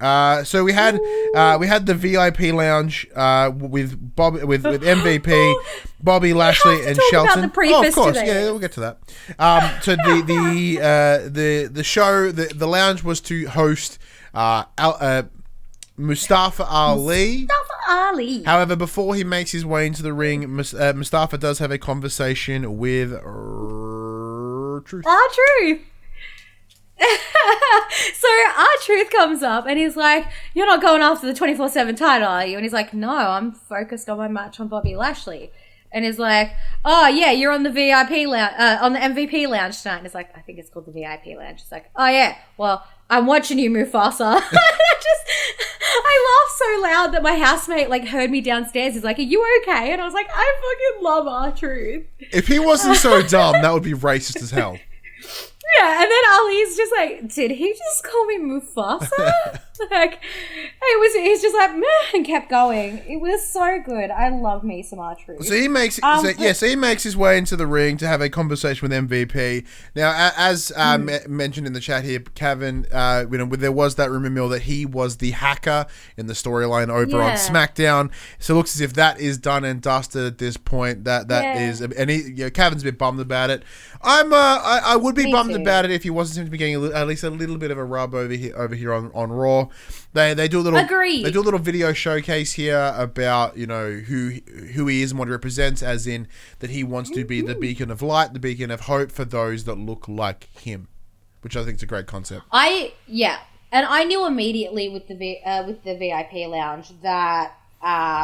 So we had the VIP lounge with MVP, Bobby Lashley, and Shelton. About the of course, today. yeah, we'll get to that. So the show, the lounge was to host Mustafa Ali. However, before he makes his way into the ring, Mustafa does have a conversation with Truth. R-Truth. So R-Truth comes up and he's like, "You're not going after the 24/7 title, are you?" And he's like, "No, I'm focused on my match on Bobby Lashley." And he's like, "Oh yeah, you're on the VIP lounge, on the MVP lounge tonight." And it's like, "I think it's called the VIP lounge." It's like, "Oh yeah, well, I'm watching you, Mufasa." I laughed so loud that my housemate heard me downstairs. He's like, "Are you okay?" And I was like, "I fucking love R-Truth." If he wasn't so dumb, that would be racist as hell. Yeah, and then Ali's just like, "Did he just call me Mufasa?" He's just like, meh, and kept going. It was so good. I love me some R-Truth. So he makes his way into the ring to have a conversation with MVP. Now, as mentioned in the chat here, Kevin, there was that rumor mill that he was the hacker in the storyline over on SmackDown. So it looks as if that is done and dusted at this point. That is, and Kevin's a bit bummed about it. I would be bummed about it if he wasn't seem to be getting at least a little bit of a rub over here on Raw. They do a little They do a little video showcase here about who he is and what he represents, as in that he wants to be the beacon of light, the beacon of hope for those that look like him, which I think is a great concept. And I knew immediately with the VIP lounge that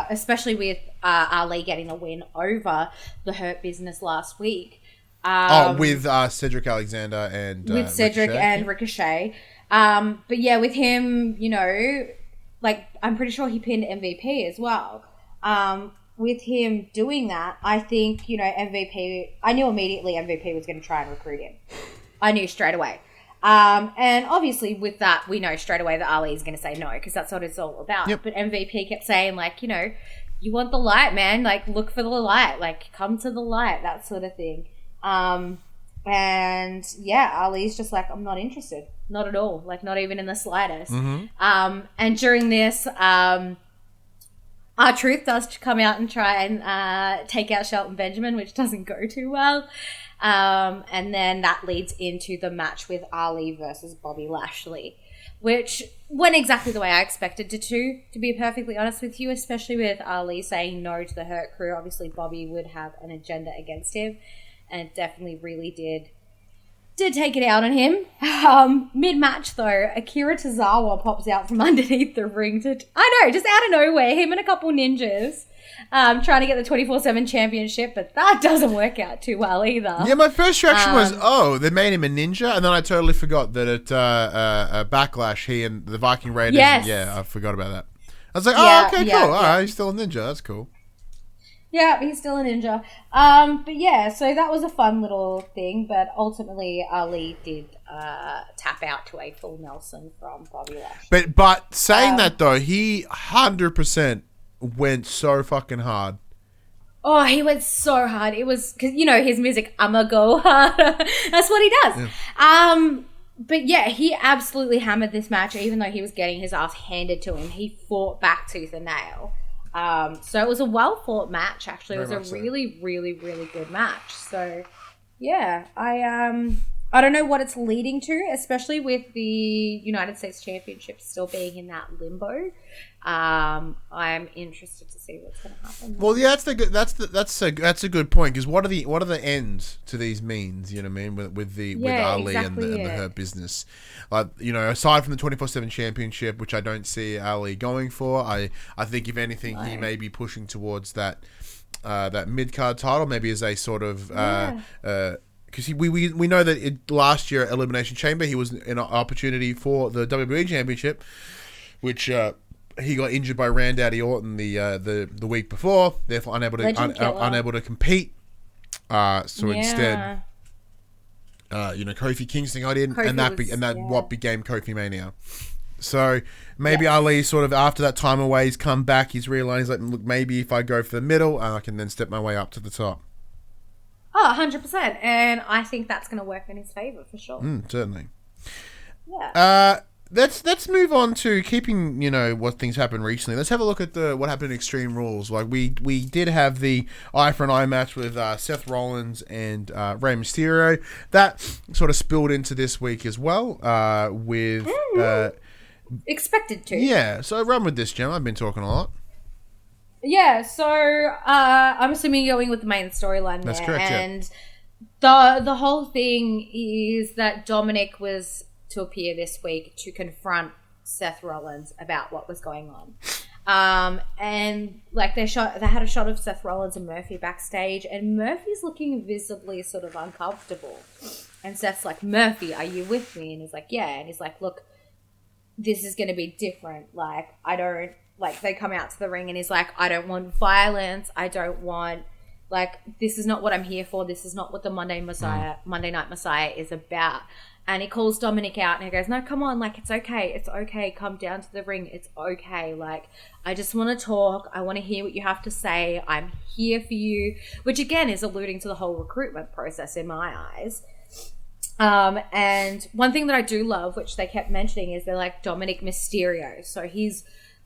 especially with Ali getting a win over the Hurt Business last week. With Cedric Alexander and with Cedric Ricochet. and Ricochet. But yeah, with him, I'm pretty sure he pinned MVP as well. With him doing that, I think, MVP, I knew immediately MVP was going to try and recruit him. I knew straight away. And obviously with that, we know straight away that Ali is going to say no, because that's what it's all about. Yep. But MVP kept saying, you want the light, man. Look for the light. Come to the light, that sort of thing. And yeah, Ali's just like, "I'm not interested. Not at all. Not even in the slightest." Mm-hmm. And during this, R-Truth does come out and try and take out Shelton Benjamin, which doesn't go too well. And then that leads into the match with Ali versus Bobby Lashley, which went exactly the way I expected it to be perfectly honest with you, especially with Ali saying no to the Hurt Crew. Obviously, Bobby would have an agenda against him. And it definitely really did take it out on him. Mid-match, though, Akira Tozawa pops out from underneath the ring just out of nowhere, him and a couple ninjas, trying to get the 24/7 championship, but that doesn't work out too well either. Yeah, my first reaction was, they made him a ninja, and then I totally forgot that at Backlash, he and the Viking Raiders, I forgot about that. I was like, okay, cool, all right, he's still a ninja, that's cool. Yeah, he's still a ninja. But yeah, so that was a fun little thing. But ultimately, Ali did tap out to a full Nelson from Bobby Lashley. But saying that though, he 100% went so fucking hard. Oh, he went so hard. It was because his music. I'ma go harder. That's what he does. Yeah. But yeah, he absolutely hammered this match. Even though he was getting his ass handed to him, he fought back tooth and nail. So it was a well-fought match, actually. It was a really, really, really good match. So, yeah, I don't know what it's leading to, especially with the United States Championship still being in that limbo. I'm interested to see what's going to happen. Well, yeah, that's a good point, because what are the ends to these means? You know what I mean, with Ali exactly, and the Hurt Business. Aside from the 24/7 championship, which I don't see Ali going for, I think if anything he may be pushing towards that that mid-card title, maybe as a sort of because we know that last year at Elimination Chamber he was in an opportunity for the WWE Championship, which he got injured by Randy Orton the week before, therefore unable to compete. Instead, Kofi Kingston got in, what became Kofi Mania. So maybe Ali sort of after that time away, he's come back. He's realised, like, look, maybe if I go for the middle, I can then step my way up to the top. Oh, 100%. And I think that's going to work in his favour for sure. Certainly. Yeah. Let's move on to keeping, what things happened recently. Let's have a look at what happened in Extreme Rules. Like we did have the eye for an eye match with Seth Rollins and Rey Mysterio. That sort of spilled into this week as well with... expected to. Yeah, so run with this, Jem. I've been talking a lot. Yeah, so I'm assuming you're going with the main storyline there. That's correct, and the whole thing is that Dominic was to appear this week to confront Seth Rollins about what was going on. And like they had a shot of Seth Rollins and Murphy backstage, and Murphy's looking visibly sort of uncomfortable. And Seth's like, Murphy, are you with me? And he's like, yeah. And he's like, look, this is going to be different. Like, I don't, like, they come out to the ring and he's like, I don't want violence. I don't want, like, this is not what I'm here for. This is not what the Monday Night Messiah is about. And he calls Dominic out and he goes, no, come on. Like, it's okay. It's okay. Come down to the ring. It's okay. Like, I just want to talk. I want to hear what you have to say. I'm here for you, which again is alluding to the whole recruitment process in my eyes. And one thing that I do love, which they kept mentioning, is they're like Dominic Mysterio. So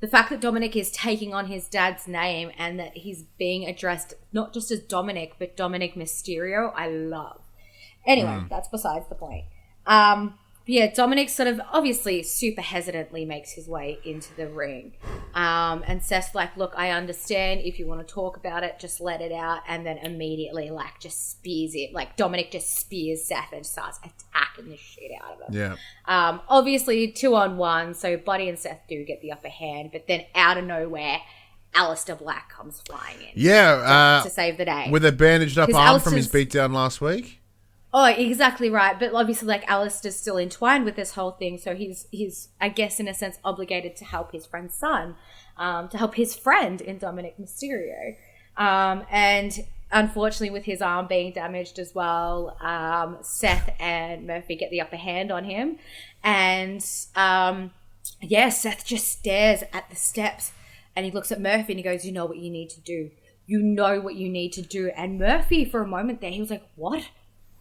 the fact that Dominic is taking on his dad's name and that he's being addressed not just as Dominic, but Dominic Mysterio, I love. Anyway, that's besides the point. Yeah, Dominic sort of obviously super hesitantly makes his way into the ring. And Seth's like, look, I understand if you want to talk about it, just let it out. And then immediately, like, just spears it. Like, Dominic just spears Seth and starts attacking the shit out of him. Yeah. Obviously, 2-on-1, so Buddy and Seth do get the upper hand. But then out of nowhere, Aleister Black comes flying in. Yeah. To save the day. With a bandaged up arm from his beatdown last week. Oh, exactly right. But obviously, like, Aleister's still entwined with this whole thing. So he's, I guess, in a sense, obligated to help his friend's son, to help his friend in Dominic Mysterio. And unfortunately, with his arm being damaged as well, Seth and Murphy get the upper hand on him. And, Seth just stares at the steps and he looks at Murphy and he goes, you know what you need to do. You know what you need to do. And Murphy, for a moment there, he was like, what?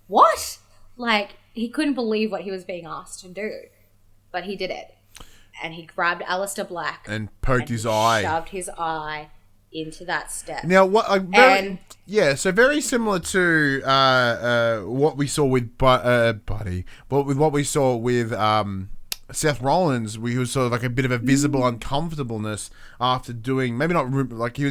What? Like, he couldn't believe what he was being asked to do. But he did it. And he grabbed Aleister Black. And poked his eye. Shoved his eye into that step. Now, so very similar to what we saw with Buddy. What we saw with Seth Rollins, he was sort of like a bit of a visible uncomfortableness after doing, maybe not, like he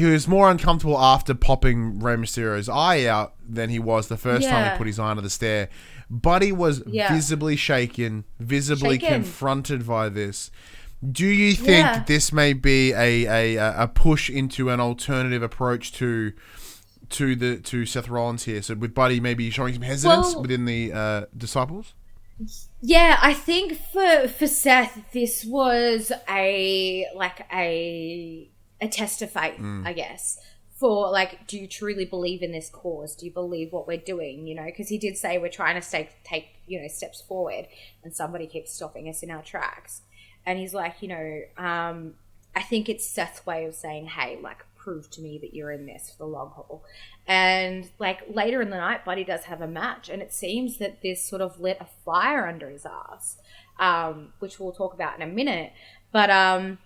was more uncomfortable after popping Rey Mysterio's eye out than he was the first time he put his eye under the stair. Buddy was visibly shaken, confronted by this. Do you think this may be a push into an alternative approach to Seth Rollins here? So with Buddy maybe showing some hesitance within the disciples? Yeah, I think for Seth, this was a test of faith, I guess, for, like, do you truly believe in this cause? Do you believe what we're doing? You know, because he did say we're trying to take steps forward and somebody keeps stopping us in our tracks. And he's like, I think it's Seth's way of saying, hey, like, prove to me that you're in this for the long haul. And, like, later in the night, Buddy does have a match, and it seems that this sort of lit a fire under his ass, which we'll talk about in a minute. But, I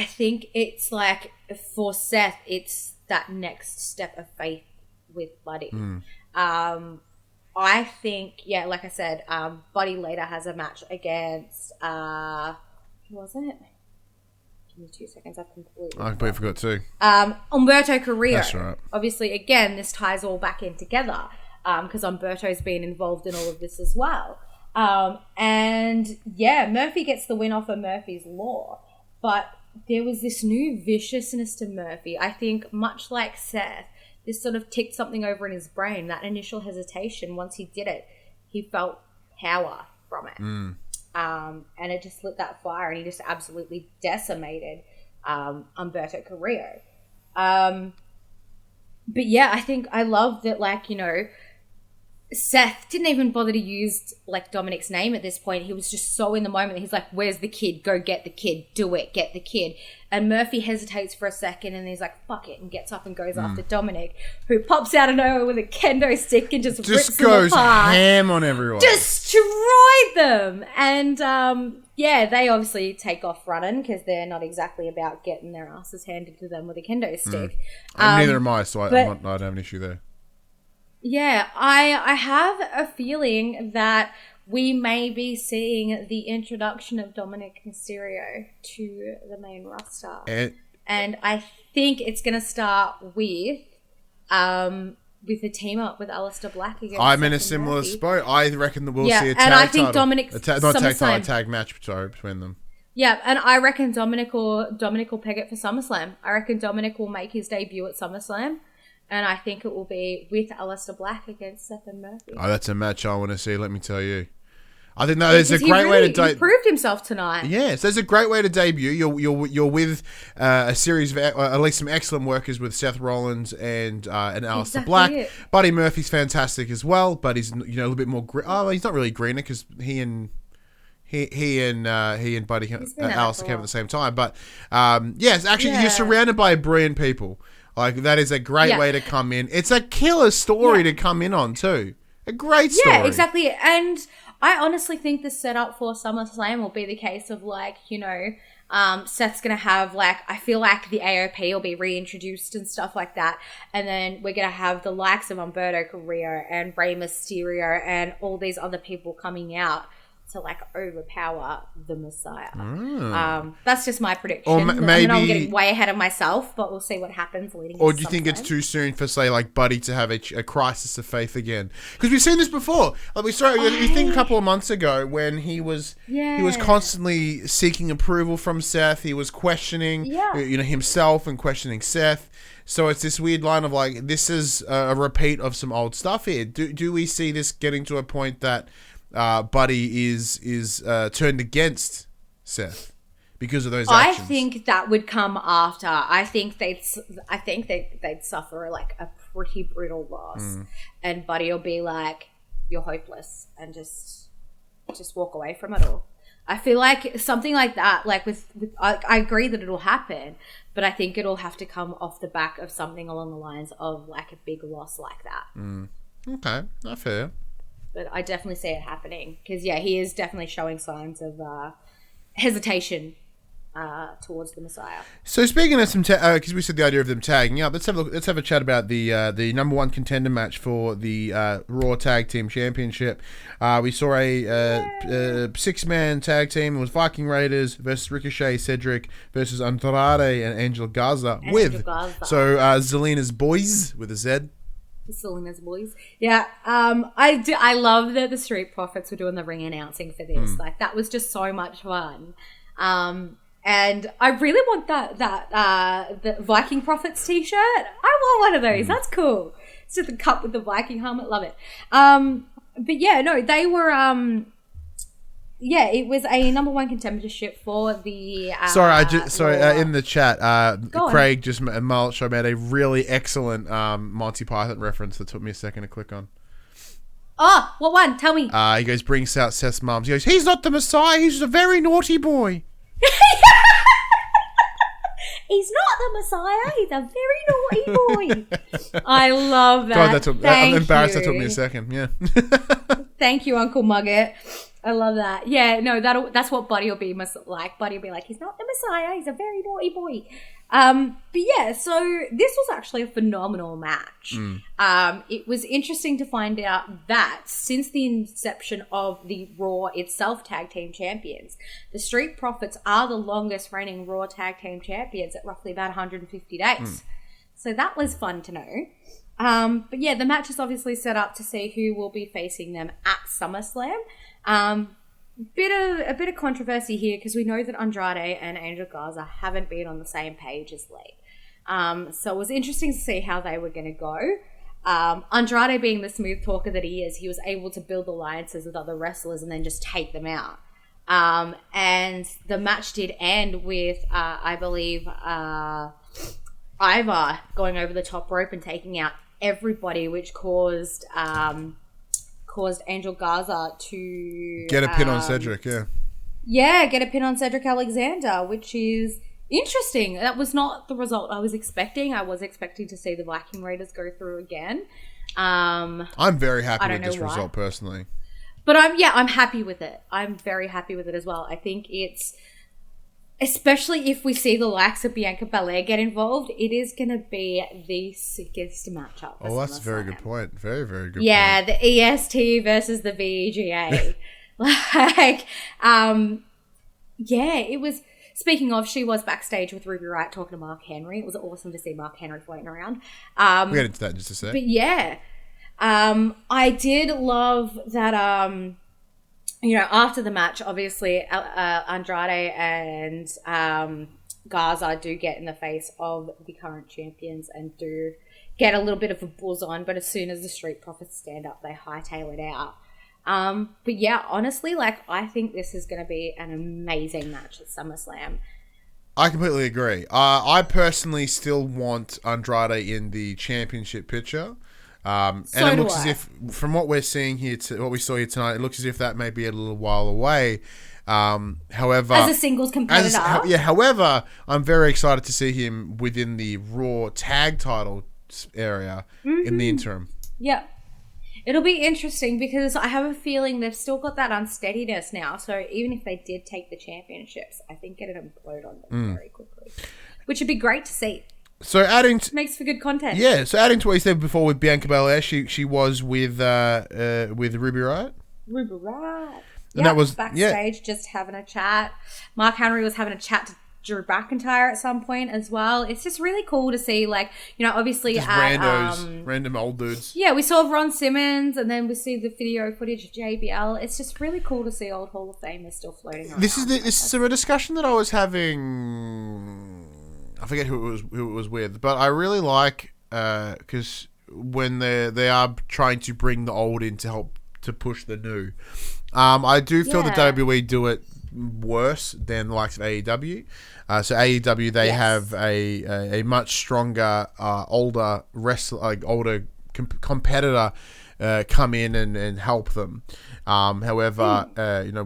think it's like for Seth, it's that next step of faith with Buddy. I think, like I said, Buddy later has a match against, who was it? Give me 2 seconds, I've completely forgot too. Humberto Carrillo. That's right. Obviously, again, this ties all back in together because Humberto's been involved in all of this as well. Murphy gets the win off of Murphy's Law. But there was this new viciousness to Murphy. I think much like Seth, this sort of ticked something over in his brain. That initial hesitation, once he did it, he felt power from it. And it just lit that fire, and he just absolutely decimated Humberto Carrillo. But yeah, I think I love that, like, you know, Seth didn't even bother to use, like, Dominic's name at this point. He was just so in the moment. He's like, where's the kid? Go get the kid. Do it. Get the kid. And Murphy hesitates for a second, and he's like, fuck it, and gets up and goes after Dominic, who pops out of nowhere with a kendo stick and just rips them apart. Just goes ham on everyone. Destroyed them. And, yeah, they obviously take off running because they're not exactly about getting their asses handed to them with a kendo stick. Neither am I, so I don't have an issue there. Yeah, I have a feeling that we may be seeing the introduction of Dominic Mysterio to the main roster. And I think it's going to start with a team up with Aleister Black against I'm in a Seth similar Murphy. spot. I reckon that we'll see a tag and I think title. Dominic not tag title, a tag match between them. Yeah, and I reckon Dominic will peg it for SummerSlam. I reckon Dominic will make his debut at SummerSlam. And I think it will be with Aleister Black against Seth and Murphy. Oh, that's a match I want to see, let me tell you. I think that is a great way to debut. He proved himself tonight. Yes, there's a great way to debut. You're with a series of at least some excellent workers with Seth Rollins and Aleister Black. Buddy Murphy's fantastic as well, but he's, you know, a little bit more. He's not really greener because he and Buddy Aleister came at the same time. But yes, actually, you're surrounded by brilliant people. Like, that is a great way to come in. It's a killer story to come in on, too. A great story. Yeah, exactly. And I honestly think the setup for SummerSlam will be the case of, like, you know, Seth's going to have, like, I feel like the AOP will be reintroduced and stuff like that. And then we're going to have the likes of Humberto Carrillo and Rey Mysterio and all these other people coming out to, like, overpower the Messiah. That's just my prediction. Or maybe I'm getting way ahead of myself, but we'll see what happens leading. Or do you think it's too soon for, say, like, Buddy to have a crisis of faith again? Because we've seen this before. Like, you think a couple of months ago when he was constantly seeking approval from Seth. He was questioning, you know, himself and questioning Seth. So it's this weird line of, like, this is a repeat of some old stuff here. Do we see this getting to a point that Buddy is turned against Seth because of those actions? I think that would come after. I think they'd suffer, like, a pretty brutal loss, and Buddy will be like, "You're hopeless," and just walk away from it all. I feel like something like that. Like I agree that it'll happen, but I think it'll have to come off the back of something along the lines of, like, a big loss like that. Okay, not fair. But I definitely see it happening because, he is definitely showing signs of hesitation towards the Messiah. So speaking of some, because we said the idea of them tagging up, let's have a chat about the number one contender match for the Raw Tag Team Championship. We saw a 6-man tag team. It was Viking Raiders versus Ricochet, Cedric versus Andrade and Angel Garza Zelina's boys with a Z. Selena's boys. Yeah. I love that the Street Profits were doing the ring announcing for this. Like, that was just so much fun. And I really want the Viking Profits t-shirt. I want one of those. That's cool. It's just a cup with the Viking helmet. Love it. But yeah, no, they were it was a number one contendership for the. In the chat, Craig just made a really excellent Monty Python reference that took me a second to click on. Oh, what one? Tell me. He goes, brings out Seth's mum. He goes, he's not the Messiah. He's a very naughty boy. He's not the Messiah. He's a very naughty boy. I love that. God, I'm embarrassed. That took me a second. Yeah. Thank you, Uncle Mugget. I love that. Yeah, no, that's what Buddy will be like. Buddy will be like, he's not the Messiah. He's a very naughty boy. But yeah, so this was actually a phenomenal match. It was interesting to find out that since the inception of the Raw itself Tag Team Champions, the Street Profits are the longest reigning Raw Tag Team Champions at roughly about 150 days. So that was fun to know. But yeah, the match is obviously set up to see who will be facing them at SummerSlam. a bit of controversy here because we know that Andrade and Angel Garza haven't been on the same page as late. So it was interesting to see how they were going to go. Andrade, being the smooth talker that he is, he was able to build alliances with other wrestlers and then just take them out. And the match did end with, I believe, Ivar going over the top rope and taking out everybody, which caused Angel Garza to get a pin on Cedric. Get a pin on Cedric Alexander, which is interesting. That was not the result I was expecting. I was expecting to see the Viking Raiders go through again. I'm very happy with this result personally. But I'm happy with it. I'm very happy with it as well. I think it's, especially if we see the likes of Bianca Belair get involved, it is going to be the sickest matchup. Oh, that's a very good point. Very, very good point. Yeah, the EST versus the VGA. It was... Speaking of, she was backstage with Ruby Riott talking to Mark Henry. It was awesome to see Mark Henry floating around. We'll get into that in just a sec. But yeah, I did love that, after the match, obviously, Andrade and Garza do get in the face of the current champions and do get a little bit of a buzz on, but as soon as the Street Profits stand up, they hightail it out. But yeah, honestly, I think this is going to be an amazing match at SummerSlam. I completely agree. I personally still want Andrade in the championship picture. And it looks as if, from what we're seeing here, what we saw here tonight, it looks as if that may be a little while away. However, as a singles competitor, however, I'm very excited to see him within the Raw tag title area in the interim. Yeah, it'll be interesting because I have a feeling they've still got that unsteadiness now. So even if they did take the championships, I think it'd implode on them very quickly, which would be great to see. So adding makes for good content. Yeah. So adding to what you said before with Bianca Belair, she was with Ruby Riott. Ruby Riott. And that was backstage, just having a chat. Mark Henry was having a chat to Drew McIntyre at some point as well. It's just really cool to see, obviously just at random old dudes. Yeah, we saw Ron Simmons, and then we see the video footage of JBL. It's just really cool to see old Hall of Famers still floating around. This is a discussion that I was having. I forget who it was with, but I really like because when they are trying to bring the old in to help to push the new. I do feel the WWE do it worse than the likes of AEW. So AEW, they have a much stronger, older wrestler, older competitor come in and help them. However,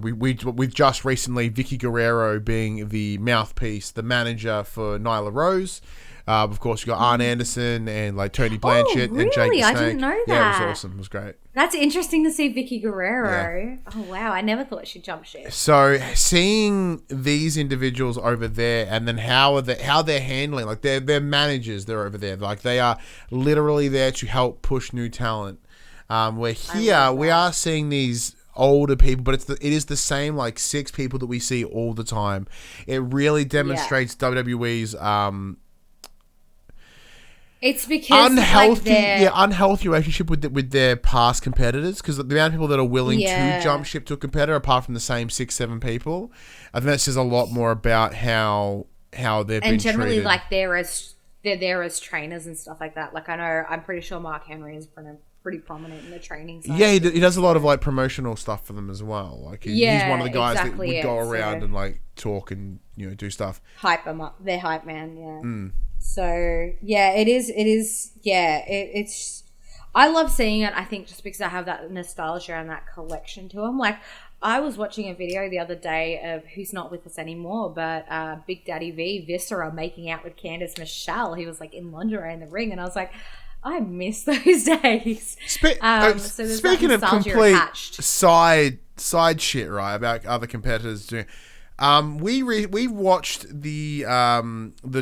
we've just recently Vicky Guerrero being the mouthpiece, the manager for Nyla Rose. Of course, you got Arn Anderson and Tony Blanchett and Jake the Snake. I didn't know that. Yeah, it was awesome. It was great. That's interesting to see Vicky Guerrero. Yeah. Oh wow, I never thought she'd jump ship. So seeing these individuals over there, and then how they're handling, they're managers. They're over there, they are literally there to help push new talent. Where here we are seeing these older people, but it is the same 6 people that we see all the time. It really demonstrates WWE's it's because unhealthy relationship with their past competitors, because the amount of people that are willing to jump ship to a competitor, apart from the same 6-7 people, I think that says a lot more about how they've been treated. And generally, they're there as trainers and stuff like that. I'm pretty sure Mark Henry is pretty prominent in the training side. Yeah, he does a lot of promotional stuff for them as well. He's one of the guys that would go around and talk and do stuff. Hype them up. They're hype man. Yeah. So yeah, it's. I love seeing it. I think just because I have that nostalgia and that collection to them. I was watching a video the other day of who's not with us anymore, but Big Daddy V, Viscera, making out with Candice Michelle. He was in lingerie in the ring, and I was like, I miss those days. So speaking of complete side shit, right, about other competitors doing. We watched the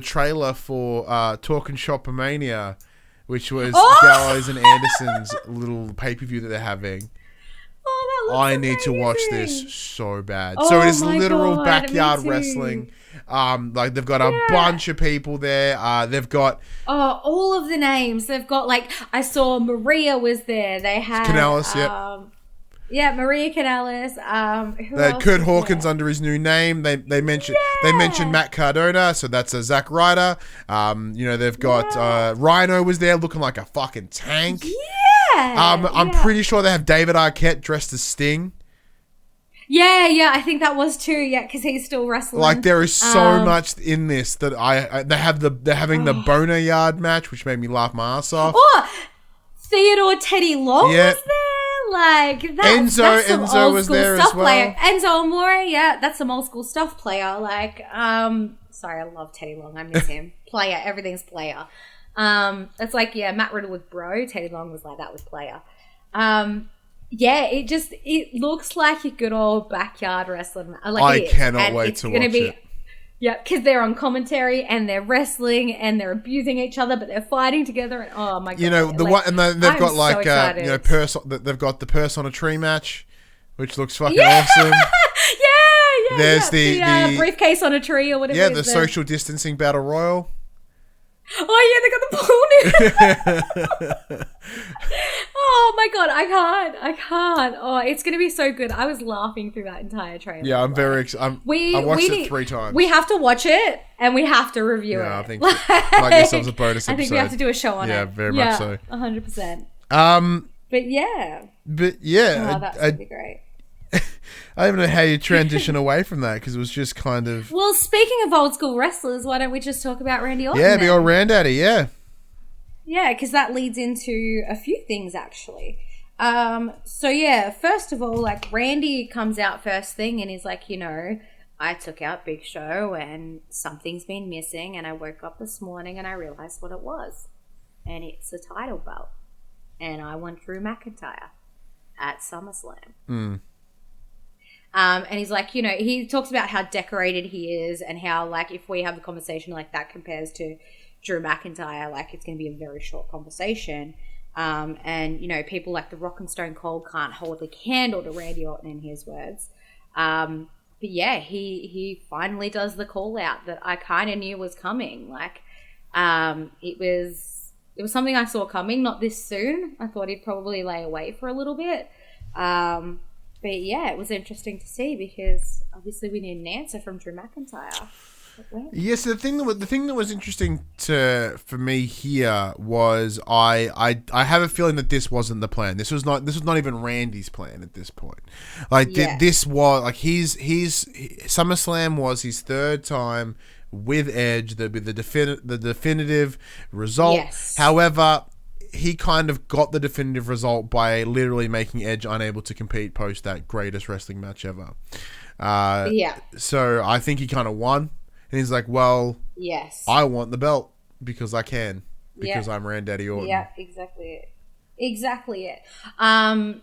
trailer for Talkin' Shopomania, which was Gallows and Anderson's little pay-per-view that they're having. Oh, that looks I need to watch this so bad. So it is literal backyard wrestling. They've got a bunch of people there. They've got all of the names. They've got I saw Maria was there. They had Canellis, Yeah, Maria Kanellis. Who else Kurt was Hawkins there? under his new name. They mentioned Matt Cardona, so that's a Zack Ryder. They've got Rhino was there looking like a fucking tank. Yeah. I'm pretty sure they have David Arquette dressed as Sting. Yeah, I think that was too. Yeah, because he's still wrestling. Like there is so much in this that they're having the Boner Yard match, which made me laugh my ass off. Oh, Theodore Teddy Long was there. Like that's some Enzo old was school there stuff as well. player. Enzo Amore, yeah, that's some old school stuff player. Like, sorry, I love Teddy Long. I miss him. Player, everything's player. It's like Matt Riddle was bro. Teddy Long was like that was player. It looks like a good old backyard wrestling. I cannot wait to watch it. Yeah, because they're on commentary and they're wrestling and they're abusing each other, but they're fighting together. And oh my god! They've got they've got the purse on a tree match, which looks fucking awesome. Yeah. There's the briefcase on a tree or whatever. Yeah, the social distancing battle royal. Oh yeah, they got the pool. Oh my god, I can't. Oh, it's gonna be so good. I was laughing through that entire trailer. Yeah, I'm very excited. I watched it 3 times. We have to watch it and we have to review it. Yeah, I think might get ourselves a bonus episode. I think we have to do a show on it. Yeah, very much so. 100%. But yeah. Oh, that's gonna be great. I don't know how you transition away from that because it was just kind of. Well, speaking of old school wrestlers, why don't we just talk about Randy Orton? Yeah, the old Randaddy, yeah. Yeah, because that leads into a few things actually. First of all, like Randy comes out first thing and he's like, I took out Big Show and something's been missing, and I woke up this morning and I realized what it was, and it's a title belt, and I want Drew McIntyre at SummerSlam. And he's like, he talks about how decorated he is and how, like, if we have a conversation like that compares to Drew McIntyre, like, it's going to be a very short conversation. And, people like The Rock and Stone Cold can't hold a candle to Randy Orton, in his words. But yeah, he finally does the call out that I kind of knew was coming. Like, it was something I saw coming, not this soon. I thought he'd probably lay away for a little bit. But yeah, it was interesting to see because obviously we need an answer from Drew McIntyre. Yes, the thing that was interesting for me here was I have a feeling that this wasn't the plan. This was not even Randy's plan at this point. Like this was like his SummerSlam was his 3rd time with Edge. The definitive result. Yes. However, he kind of got the definitive result by literally making Edge unable to compete post that greatest wrestling match ever. So I think he kind of won. And he's like, well, yes, I want the belt because I can. Because I'm Randaddy Orton. Yeah, exactly it. I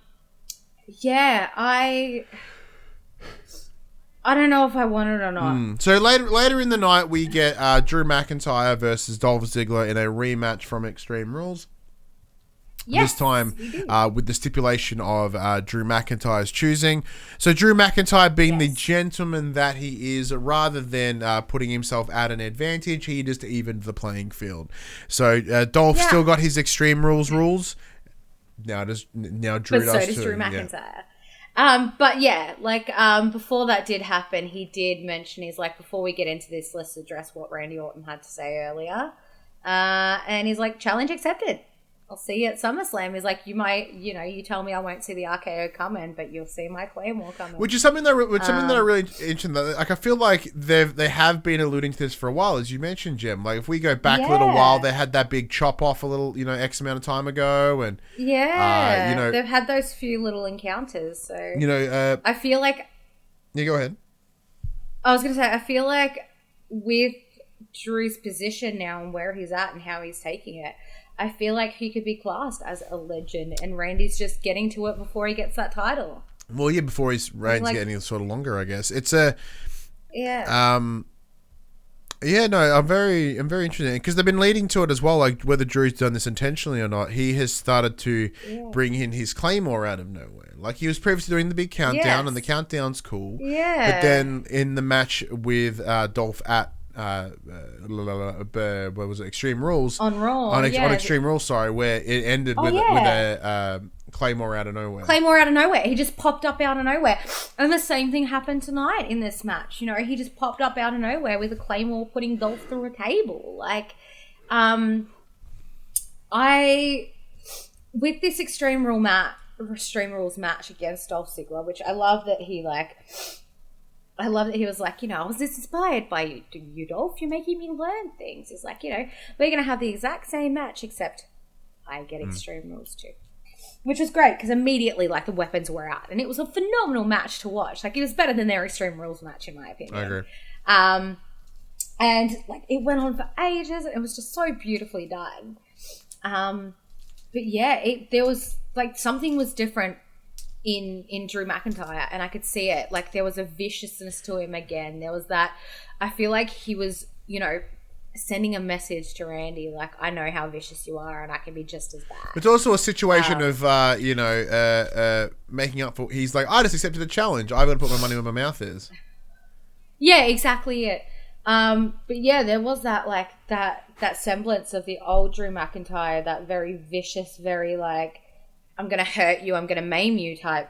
don't know if I want it or not. So later in the night, we get Drew McIntyre versus Dolph Ziggler in a rematch from Extreme Rules. Yes, this time with the stipulation of Drew McIntyre's choosing. So Drew McIntyre, being the gentleman that he is, rather than putting himself at an advantage, he just evened the playing field. So Dolph still got his Extreme Rules. Now Drew does too. So does Drew McIntyre. Yeah. Before that did happen, he did mention, he's like, before we get into this, let's address what Randy Orton had to say earlier. And he's like, challenge accepted. I'll see you at SummerSlam. He's like, you might, you tell me I won't see the RKO coming, but you'll see my Claymore coming. Which is something that I really interested. Like, I feel like they have been alluding to this for a while, as you mentioned, Jem. Like, if we go back a little while, they had that big chop off a little, X amount of time ago, and they've had those few little encounters. So I feel like. Yeah, go ahead. I was gonna say, I feel like with Drew's position now and where he's at and how he's taking it, I feel like he could be classed as a legend, and Randy's just getting to it before he gets that title. Well, yeah, before his reign's getting sort of longer, I guess. It's I'm very interested because they've been leading to it as well. Like whether Drew's done this intentionally or not, he has started to bring in his Claymore out of nowhere. Like he was previously doing the big countdown, and the countdown's cool. Yeah. But then in the match with Dolph at what was it? Extreme Rules on Raw on Extreme Rules. Sorry, where it ended with a Claymore out of nowhere. Claymore out of nowhere. He just popped up out of nowhere. And the same thing happened tonight in this match. You know, he just popped up out of nowhere with a Claymore putting Dolph through a table. Like, with this Extreme Rules match against Dolph Ziggler, which I love that he was like, you know, I was inspired by you, Dolph. You're making me learn things. It's like, you know, we're going to have the exact same match, except I get Extreme Rules too. Which was great, because immediately, like, the weapons were out. And it was a phenomenal match to watch. Like, it was better than their Extreme Rules match, in my opinion. I agree. And, like, it went on for ages. And it was just so beautifully done. But, yeah, there was, like, something was different in Drew McIntyre. And I could see it. Like, there was a viciousness to him again. There was that, I feel like he was, you know, sending a message to Randy, like, I know how vicious you are and I can be just as bad. It's also a situation of, making up for... He's like, I just accepted a challenge. I've got to put my money where my mouth is. Yeah, exactly it. But yeah, there was that, like, that semblance of the old Drew McIntyre, that very vicious, very, like, I'm going to hurt you, I'm going to maim you type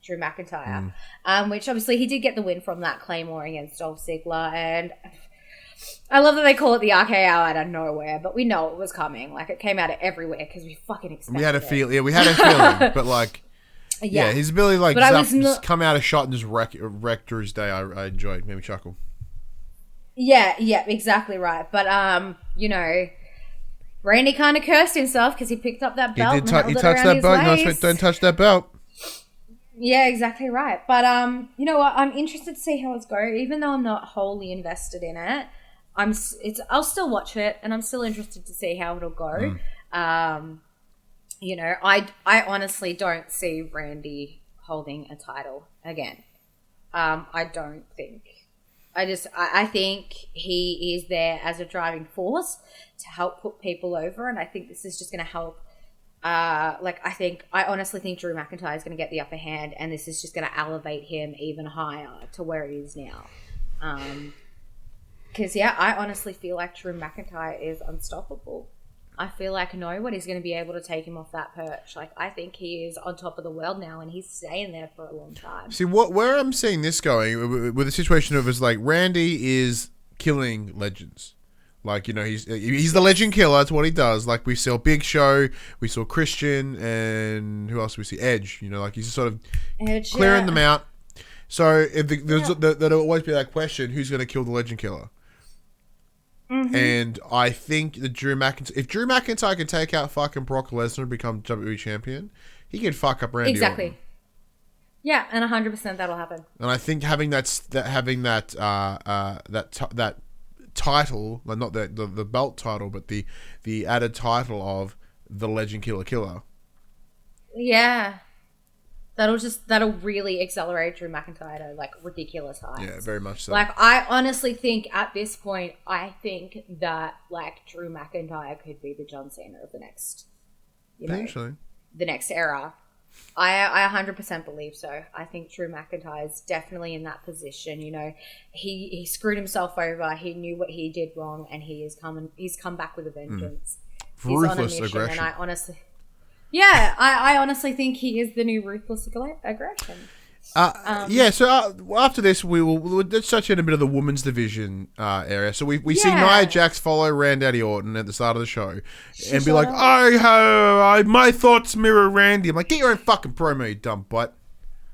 Drew McIntyre, which obviously he did get the win from that Claymore against Dolph Ziggler, and I love that they call it the RKO out of nowhere, but we know it was coming. Like, it came out of everywhere because we fucking expected it. We had a feeling, but like, yeah, his ability to, like, just come out of shot and just wreck Drew's day. I enjoyed, made me chuckle. Yeah, exactly right. But you know, Randy kind of cursed himself because he picked up that belt. He touched that belt. No, don't touch that belt. Yeah, exactly right. But you know what? I'm interested to see how it's going. Even though I'm not wholly invested in it, I'll still watch it, and I'm still interested to see how it'll go. You know, I honestly don't see Randy holding a title again. I don't think. I think he is there as a driving force to help put people over, and I think this is just going to help. I honestly think Drew McIntyre is going to get the upper hand, and this is just going to elevate him even higher to where he is now. Because, I honestly feel like Drew McIntyre is unstoppable. I feel like nobody's going to be able to take him off that perch. Like, I think he is on top of the world now, and he's staying there for a long time. See, where I'm seeing this going with the situation of is like Randy is killing legends. Like, you know, he's the legend killer. That's what he does. Like, we saw Big Show, we saw Christian, and who else do we see? Edge. You know, like, he's sort of clearing them out. So there'll always be that question: who's going to kill the legend killer? Mm-hmm. And I think that if Drew McIntyre can take out fucking Brock Lesnar and become WWE champion, he can fuck up Randy exactly. Orton. Yeah, and 100% that'll happen. And I think having that title, like not the belt title, but the added title of the Legend Killer. Yeah. That'll really accelerate Drew McIntyre to, like, ridiculous heights. Yeah, very much so. Like, I honestly think at this point, I think that, like, Drew McIntyre could be the John Cena of the next, the next era. I 100% believe so. I think Drew McIntyre is definitely in that position. You know, he screwed himself over. He knew what he did wrong, and he's come back with a vengeance. Ruthless he's on a mission, aggression. And I honestly think he is the new ruthless aggression. So after this, let's touch in a bit of the women's division area. So we see Nia Jax follow Randy Orton at the start of the show and be like, my thoughts mirror Randy. I'm like, get your own fucking promo, you dumb butt.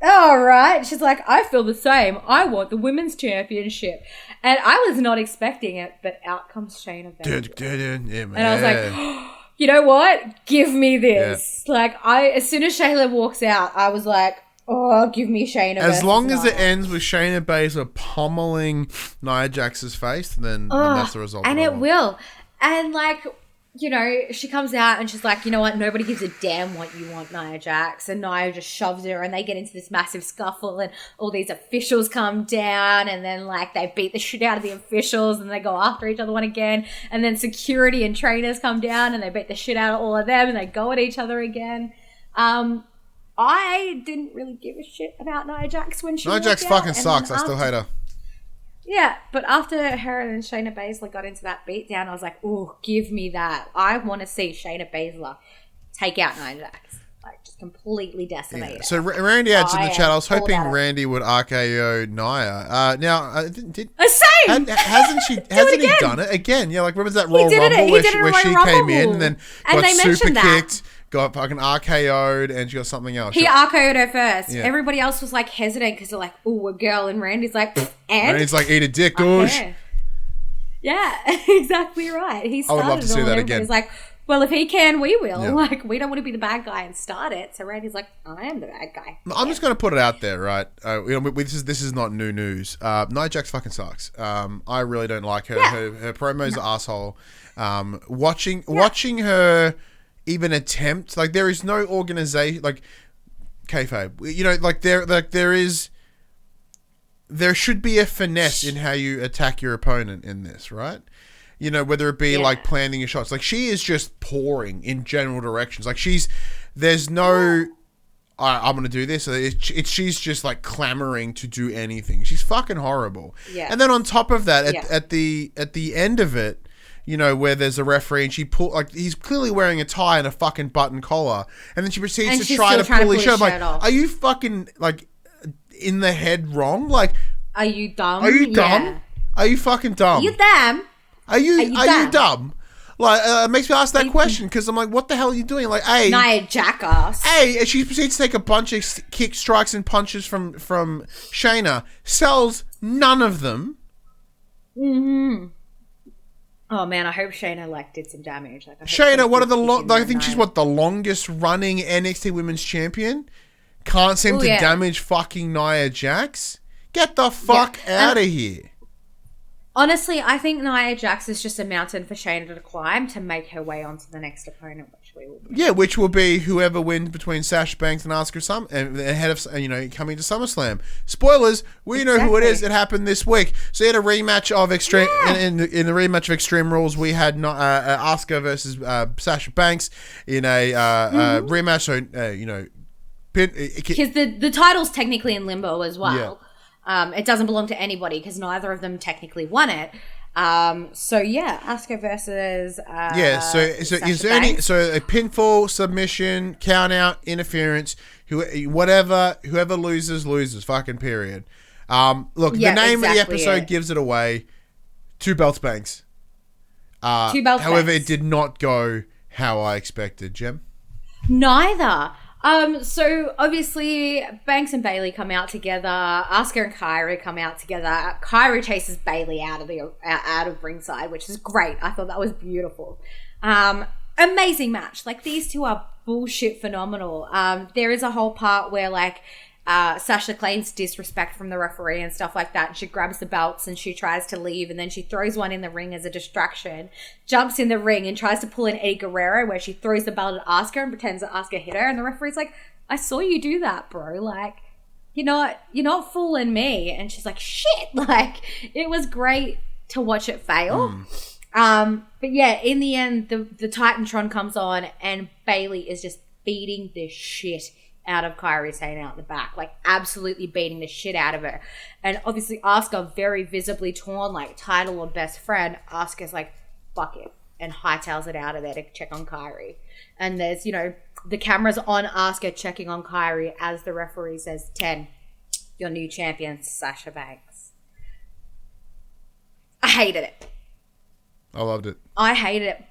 All right. She's like, I feel the same. I want the women's championship. And I was not expecting it, but out comes Shayna Baszler. Yeah, man. And I was like, you know what? Give me this. Yeah. Like, as soon as Shayna walks out, I was like, oh, give me Shayna. As long as it ends with Shayna Baszler pummeling Nia Jax's face, then that's the result. And it will. And, like, you know, she comes out and she's like, you know what? Nobody gives a damn what you want, Nia Jax. And Nia just shoves her, and they get into this massive scuffle, and all these officials come down, and then, like, they beat the shit out of the officials, and they go after each other one again. And then security and trainers come down, and they beat the shit out of all of them, and they go at each other again. I didn't really give a shit about Nia Jax when she Nia Jax fucking sucks. I still hate her. Yeah, but after her and Shayna Baszler got into that beatdown, I was like, ooh, give me that. I want to see Shayna Baszler take out Nia Jax. Like, just completely decimate it. So Randy adds in the chat, I was all hoping about it. Randy would RKO Nia. Now, Same! hasn't he done it again? Yeah, like, remember that Royal did it. Rumble He where did she, it at where she Royal came in Rumble. and then And got they super mentioned that. kicked, got fucking RKO'd, and she got something else. He RKO'd her first. Yeah. Everybody else was like hesitant because they're like, "Ooh, a girl," and Randy's like, "And Randy's like, eat a dick, okay. douche. Yeah, exactly right. He started I would love to see it all, that and again. everybody's like, well, if he can, we will. Yeah. Like, we don't want to be the bad guy and start it. So Randy's like, I am the bad guy. I'm just going to put it out there, right? This is not new news. Nia Jax fucking sucks. I really don't like her. Yeah. Her promo's an asshole. Watching her even attempt, like, there is no organization, like, kayfabe. You know, like, there should be a finesse in how you attack your opponent in this, right? You know, whether it be like planting your shots. Like, she is just pouring in general directions. Like, there's no, I'm going to do this. She's just like clamoring to do anything. She's fucking horrible. Yeah. And then on top of that, at the end of it, you know, where there's a referee and he's clearly wearing a tie and a fucking button collar. And then she proceeds to try to pull his shirt. Like, off. are you fucking like in the head wrong? Like, Are you dumb? are you dumb? Yeah. Are you fucking dumb? You damn. Are you dumb? Like, it makes me ask that question because I'm like, what the hell are you doing? Like, Nia jackass. she proceeds to take a bunch of kicks, strikes, and punches from Shayna, sells none of them. Mm-hmm. Oh man, I hope Shayna like did some damage. Like, Shayna, what are the I think she's the longest running NXT Women's Champion. Can't seem to damage fucking Nia Jax. Get the fuck out of here. Honestly, I think Nia Jax is just a mountain for Shayna to climb to make her way onto the next opponent, which we will be. Yeah, which will be whoever wins between Sasha Banks and Asuka ahead of, coming to SummerSlam. Spoilers, we know who it is. It happened this week. So in a rematch of Extreme in the rematch of Extreme Rules, we had Asuka versus Sasha Banks in a rematch. So because the title's technically in limbo as well. Yeah. It doesn't belong to anybody because neither of them technically won it. Asuka versus so a pinfall, submission, count out, interference, whoever loses, fucking period. Look, the name of the episode gives it away. 2 belts Banks. However, it did not go how I expected, Jem. Neither. So obviously Banks and Bayley come out together. Asuka and Kairi come out together. Kairi chases Bayley out of ringside, which is great. I thought that was beautiful. Amazing match. Like, these two are bullshit phenomenal. There is a whole part where Sasha claims disrespect from the referee and stuff like that. And she grabs the belts and she tries to leave, and then she throws one in the ring as a distraction, jumps in the ring and tries to pull an Eddie Guerrero where she throws the belt at Asuka and pretends that Asuka hit her, and the referee's like, I saw you do that, bro. Like, you're not fooling me. And she's like, shit. Like, it was great to watch it fail. But yeah, in the end, the Titantron comes on and Bayley is just beating the shit out of Kairi Sane out the back, like absolutely beating the shit out of her. And obviously Asuka very visibly torn, like title or best friend. Asuka's like, fuck it, and hightails it out of there to check on Kairi. And there's, the camera's on Asuka checking on Kairi as the referee says, 10, your new champion, Sasha Banks. I hated it. I loved it. I hated it.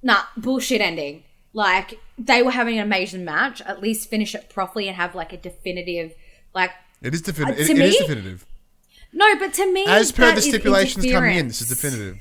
Nah, bullshit ending. Like, they were having an amazing match. At least finish it properly and have like a definitive, like. It is definitive. It is definitive. No, but to me, as per the stipulations coming in, this is definitive.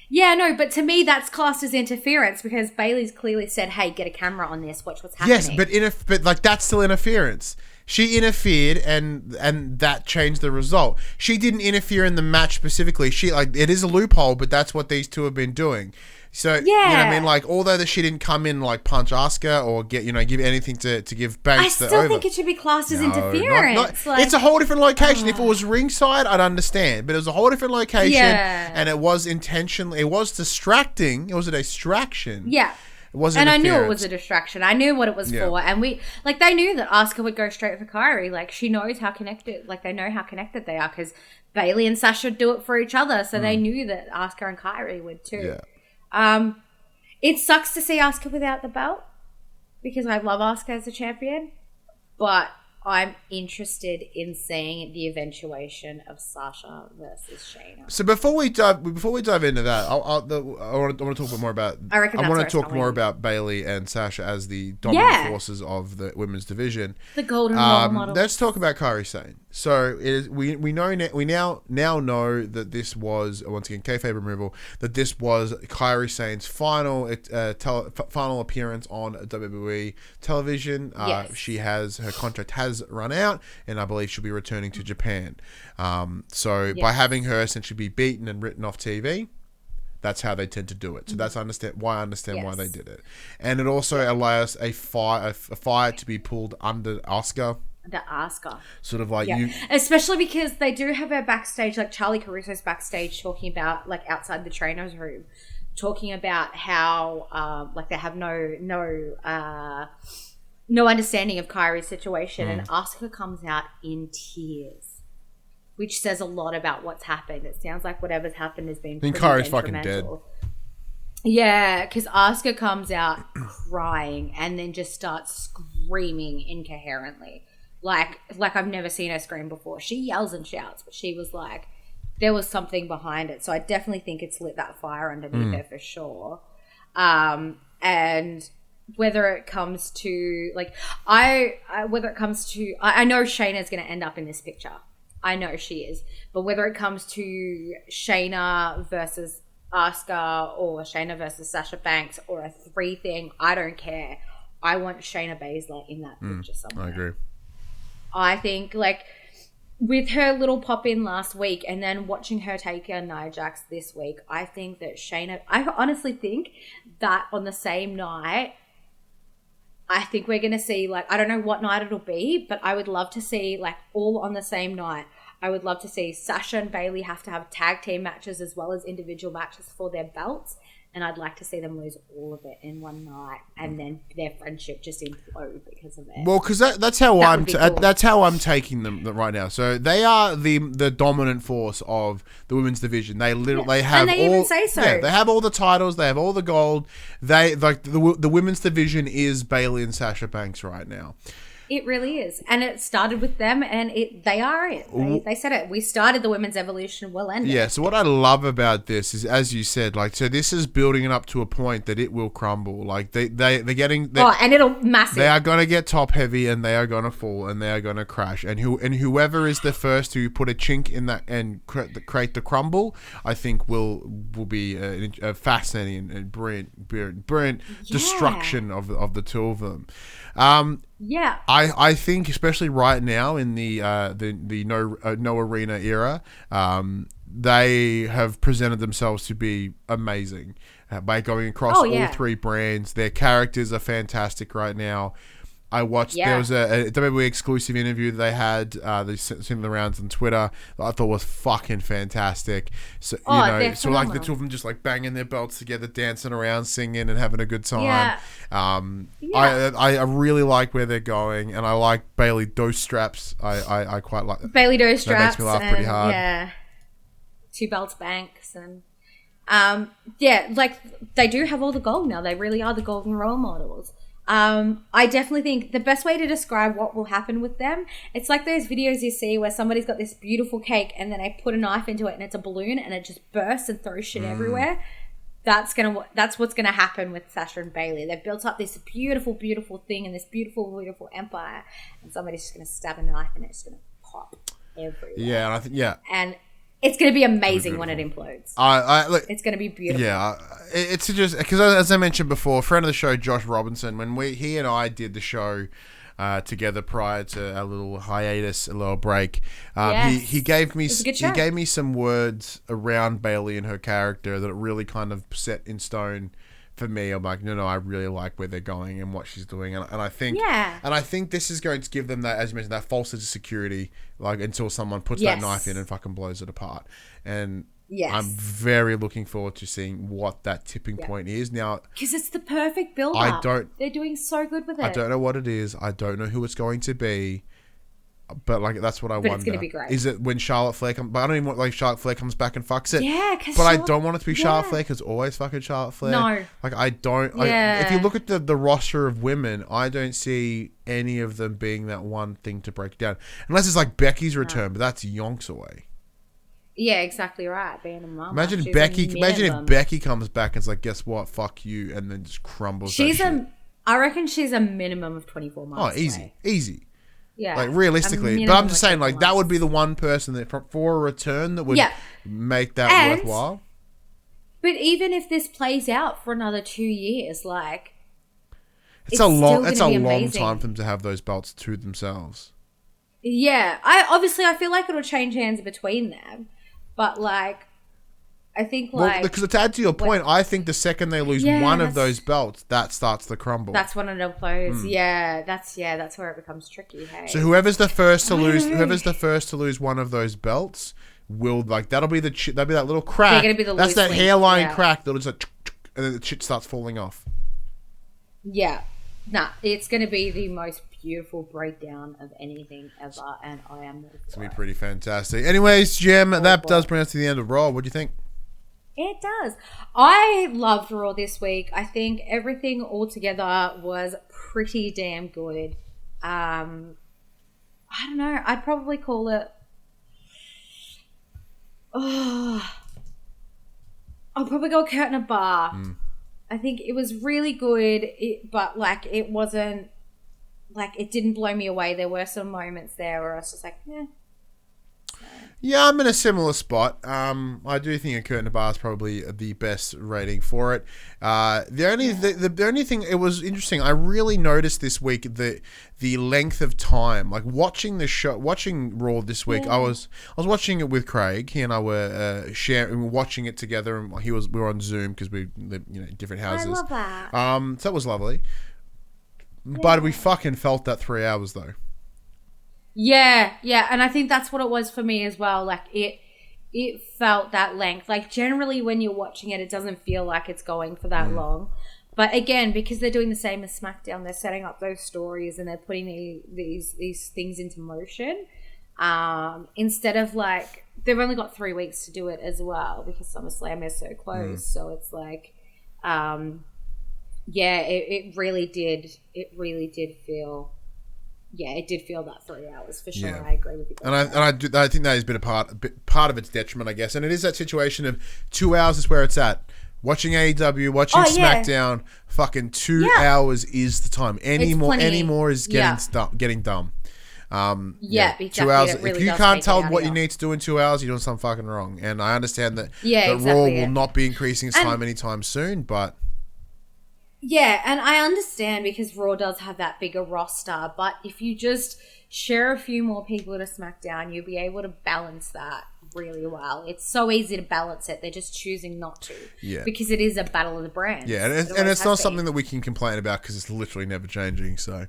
Yeah, no, but to me, that's classed as interference because Bayley's clearly said, "Hey, get a camera on this. Watch what's happening." Yes, but that's still interference. She interfered, and that changed the result. She didn't interfere in the match specifically. It is a loophole, but that's what these two have been doing. So, you know what I mean? Like, although she didn't come in like punch Asuka or give anything to give Banks the over. I still think it should be classed as interference. It's a whole different location. If it was ringside, I'd understand. But it was a whole different location, and it was intentionally. It was distracting. It was a distraction. Yeah. It wasn't. And I knew it was a distraction. I knew what it was for, and they knew that Asuka would go straight for Kairi. Like, she knows how connected. Like, they know how connected they are because Bayley and Sasha do it for each other. So they knew that Asuka and Kairi would too. Yeah. It sucks to see Asuka without the belt. because I love Asuka as a champion, but I'm interested in seeing the eventuation of Sasha versus Shayna. So before we dive into that, I want to talk more about. I want to talk more about Bayley and Sasha as the dominant forces of the women's division. The golden role model. Let's talk about Kairi Sane. So we now know that this was, once again, kayfabe removal, that this was Kairi Sane's final appearance on WWE television. Yes. Her contract has run out, and I believe she'll be returning to Japan. By having her essentially be beaten and written off TV, that's how they tend to do it. So that's why they did it. And it also allows a fire to be pulled under Asuka. The Asuka. Sort of like you... Especially because they do have her backstage, like Charlie Caruso's backstage talking about, like outside the trainer's room, talking about how, like they have no understanding of Kairi's situation, and Asuka comes out in tears, which says a lot about what's happened. It sounds like whatever's happened has been. I think Kairi's fucking dead. Yeah, because Asuka comes out crying and then just starts screaming incoherently, like I've never seen her scream before. She yells and shouts, but she was like, there was something behind it. So I definitely think it's lit that fire underneath her for sure. And whether it comes to I know Shayna's going to end up in this picture. I know she is. But whether it comes to Shayna versus Asuka or Shayna versus Sasha Banks or a 3 thing, I don't care. I want Shayna Baszler in that picture somewhere. I agree. I think with her little pop in last week and then watching her take on Nia Jax this week, I think that I honestly think that on the same night, I think we're going to see, I don't know what night it'll be, but I would love to see, all on the same night. I would love to see Sasha and Bayley have to have tag team matches as well as individual matches for their belts. And I'd like to see them lose all of it in one night, and then their friendship just implode because of it. Well, because that's how that's how I'm taking them right now. So they are the dominant force of the women's division. They literally have, and they even say so. Yeah, they have all the titles. They have all the gold. They the women's division is Bayley and Sasha Banks right now. It really is. And it started with them, and they are it. They said it. We started the women's evolution, we'll end it. Yeah, so what I love about this is, as you said, so this is building it up to a point that it will crumble. They're getting... and it'll massive. They are going to get top heavy, and they are going to fall, and they are going to crash. And whoever is the first to put a chink in that and create the crumble, I think will be a fascinating and brilliant destruction of the two of them. Yeah, I think especially right now in the no arena era, they have presented themselves to be amazing by going across all 3 brands. Their characters are fantastic right now. I watched. There was a WWE exclusive interview that they had. They sent the rounds on Twitter. That I thought was fucking fantastic. So the two of them just banging their belts together, dancing around, singing, and having a good time. I really like where they're going, and I like Bayley Deus straps. I quite like Bayley Deus straps. That makes me laugh pretty hard. Yeah, 2 belts banks and they do have all the gold now. They really are the golden role models. I definitely think the best way to describe what will happen with them, it's like those videos you see where somebody's got this beautiful cake and then they put a knife into it and it's a balloon and it just bursts and throws shit everywhere. That's what's gonna happen with Sasha and Bayley. They've built up this beautiful, beautiful thing and this beautiful, beautiful empire, and somebody's just gonna stab a knife and it's gonna pop everywhere. Yeah, and I think and it's going to be amazing when it implodes. It's going to be beautiful. Yeah, it's just because, as I mentioned before, a friend of the show, Josh Robinson, when he and I did the show together prior to our little hiatus, a little break, he gave me some words around Bayley and her character that really kind of set in stone for me. I'm like, no, I really like where they're going and what she's doing, and I think this is going to give them that, as you mentioned, that false sense of security, until someone puts that knife in and fucking blows it apart. And I'm very looking forward to seeing what that tipping point is now, because it's the perfect build up. They're doing so good with it. I don't know what it is. I don't know who it's going to be. But like that's what I wonder. It's gonna be great. Is it when Charlotte Flair comes? But I don't even want like Charlotte Flair comes back and fucks it. Yeah, but I don't want it to be Charlotte Flair because always fucking Charlotte Flair. No, like I don't. If you look at the roster of women, I don't see any of them being that one thing to break down, unless it's like Becky's return, but that's yonks away. Yeah, exactly right. Being a mom. Imagine if Becky comes back and it's like, guess what? Fuck you, and then just crumbles. I reckon she's a minimum of 24 months. Oh, easy. Yeah, like realistically, but I'm just saying, like that would be the one person that for a return that would make that worthwhile. But even if this plays out for another 2 years, like it's a long time for them to have those belts to themselves. Yeah, I feel like it'll change hands between them, but like I think because to add to your point, I think the second they lose one of those belts, that starts the crumble. That's when it'll close. Yeah, that's where it becomes tricky. Hey. So whoever's the first to lose one of those belts will that'll be that little crack. They're gonna be that's that hairline crack that'll just and then the shit starts falling off. Yeah, it's gonna be the most beautiful breakdown of anything ever, and I am. It's gonna be pretty fantastic. Anyways, Jem, that does bring us to the end of Raw. What do you think? It does. I loved Raw this week. I think everything altogether was pretty damn good. I don't know. I'd probably call it. I'll probably go curtain a bar. I think it was really good, but like it wasn't like it didn't blow me away. There were some moments there where I was just like, eh. Yeah, I'm in a similar spot. I do think a curtain bar is probably the best rating for it. The only thing, it was interesting. I really noticed this week the length of time. Like watching Raw this week, I was watching it with Craig. He and I were watching it together, and we were on Zoom because we live in different houses. I love that. So that was lovely. Yeah. But we fucking felt that 3 hours though. Yeah, and I think that's what it was for me as well. Like it felt that length. Like generally when you're watching it, it doesn't feel like it's going for that long. But again, because they're doing the same as SmackDown, they're setting up those stories and they're putting these things into motion. Instead of like they've only got 3 weeks to do it as well because SummerSlam is so close. So it's like, it really did feel. Yeah, it did feel that 3 hours for sure. Yeah. I agree with you. And I think that has been a part of its detriment, I guess. And it is that situation of 2 hours is where it's at. Watching AEW, watching SmackDown, fucking 2 hours is the time. Any more is getting dumb. Exactly. 2 hours. Really if you can't tell what you need to do in 2 hours, you're doing something fucking wrong. And I understand that Raw will not be increasing its time anytime soon, but. Yeah, and I understand because Raw does have that bigger roster, but if you just share a few more people to SmackDown, you'll be able to balance that really well. It's so easy to balance it. They're just choosing not to. Yeah. Because it is a battle of the brands. Yeah, and it's not something that we can complain about because it's literally never changing, so...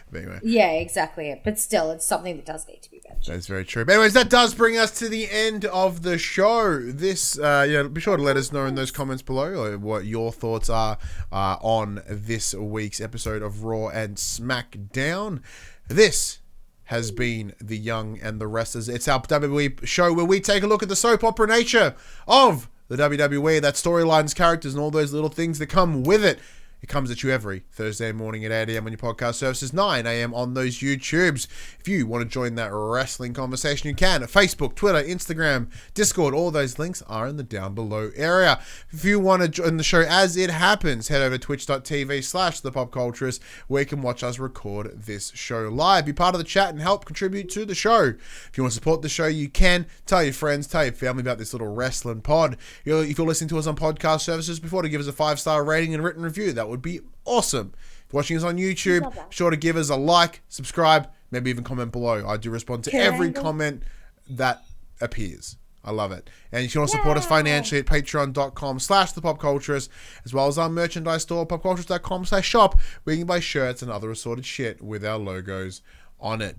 But anyway. Yeah, exactly. But still, it's something that does need to be mentioned. That's very true. But anyways, that does bring us to the end of the show. This, be sure to let us know in those comments below what your thoughts are on this week's episode of Raw and SmackDown. This has been The Young and the Restless. It's our WWE show where we take a look at the soap opera nature of the WWE, that storylines, characters, and all those little things that come with it. It comes at you every Thursday morning at 8 a.m. on your podcast services, 9 a.m. on those YouTubes. If you want to join that wrestling conversation, you can at Facebook, Twitter, Instagram, Discord. All those links are in the down below area. If you want to join the show as it happens, head over to twitch.tv/thepopculturist where you can watch us record this show live. Be part of the chat and help contribute to the show. If you want to support the show, you can. Tell your friends, tell your family about this little wrestling pod. If you're listening to us on podcast services, be sure to give us a 5-star rating and written review. That would be awesome. If you're watching us on YouTube, be sure to give us a like, subscribe, maybe even comment below. I do respond to every comment that appears. I love it. And if you want to support us financially at patreon.com/thepopculturist, as well as our merchandise store, popculturist.com/shop, where you can buy shirts and other assorted shit with our logos on it.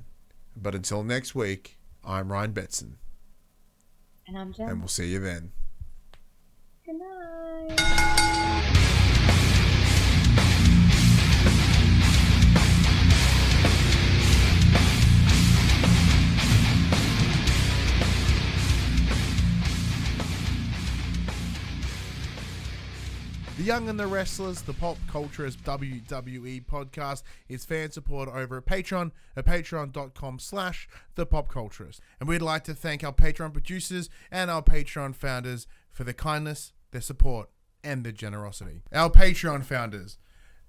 But until next week, I'm Ryan Betson. And I'm Jem. And we'll see you then. Good night. The Young and the Restless, the Pop Culturist WWE podcast, is fan support over at Patreon at patreon.com/thepopculturist. And we'd like to thank our Patreon producers and our Patreon founders for their kindness, their support, and their generosity. Our Patreon founders: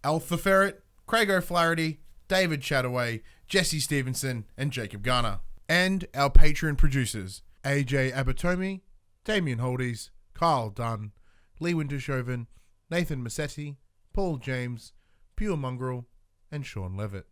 Alpha Ferret, Craig O'Flaherty, David Chataway, Jesse Stevenson, and Jacob Garner. And our Patreon producers: AJ Abatomi, Damian Holdies, Kyle Dunn, Lee Wintershoven, Nathan Massetti, Paul James, Pure Mongrel, and Sean Levitt.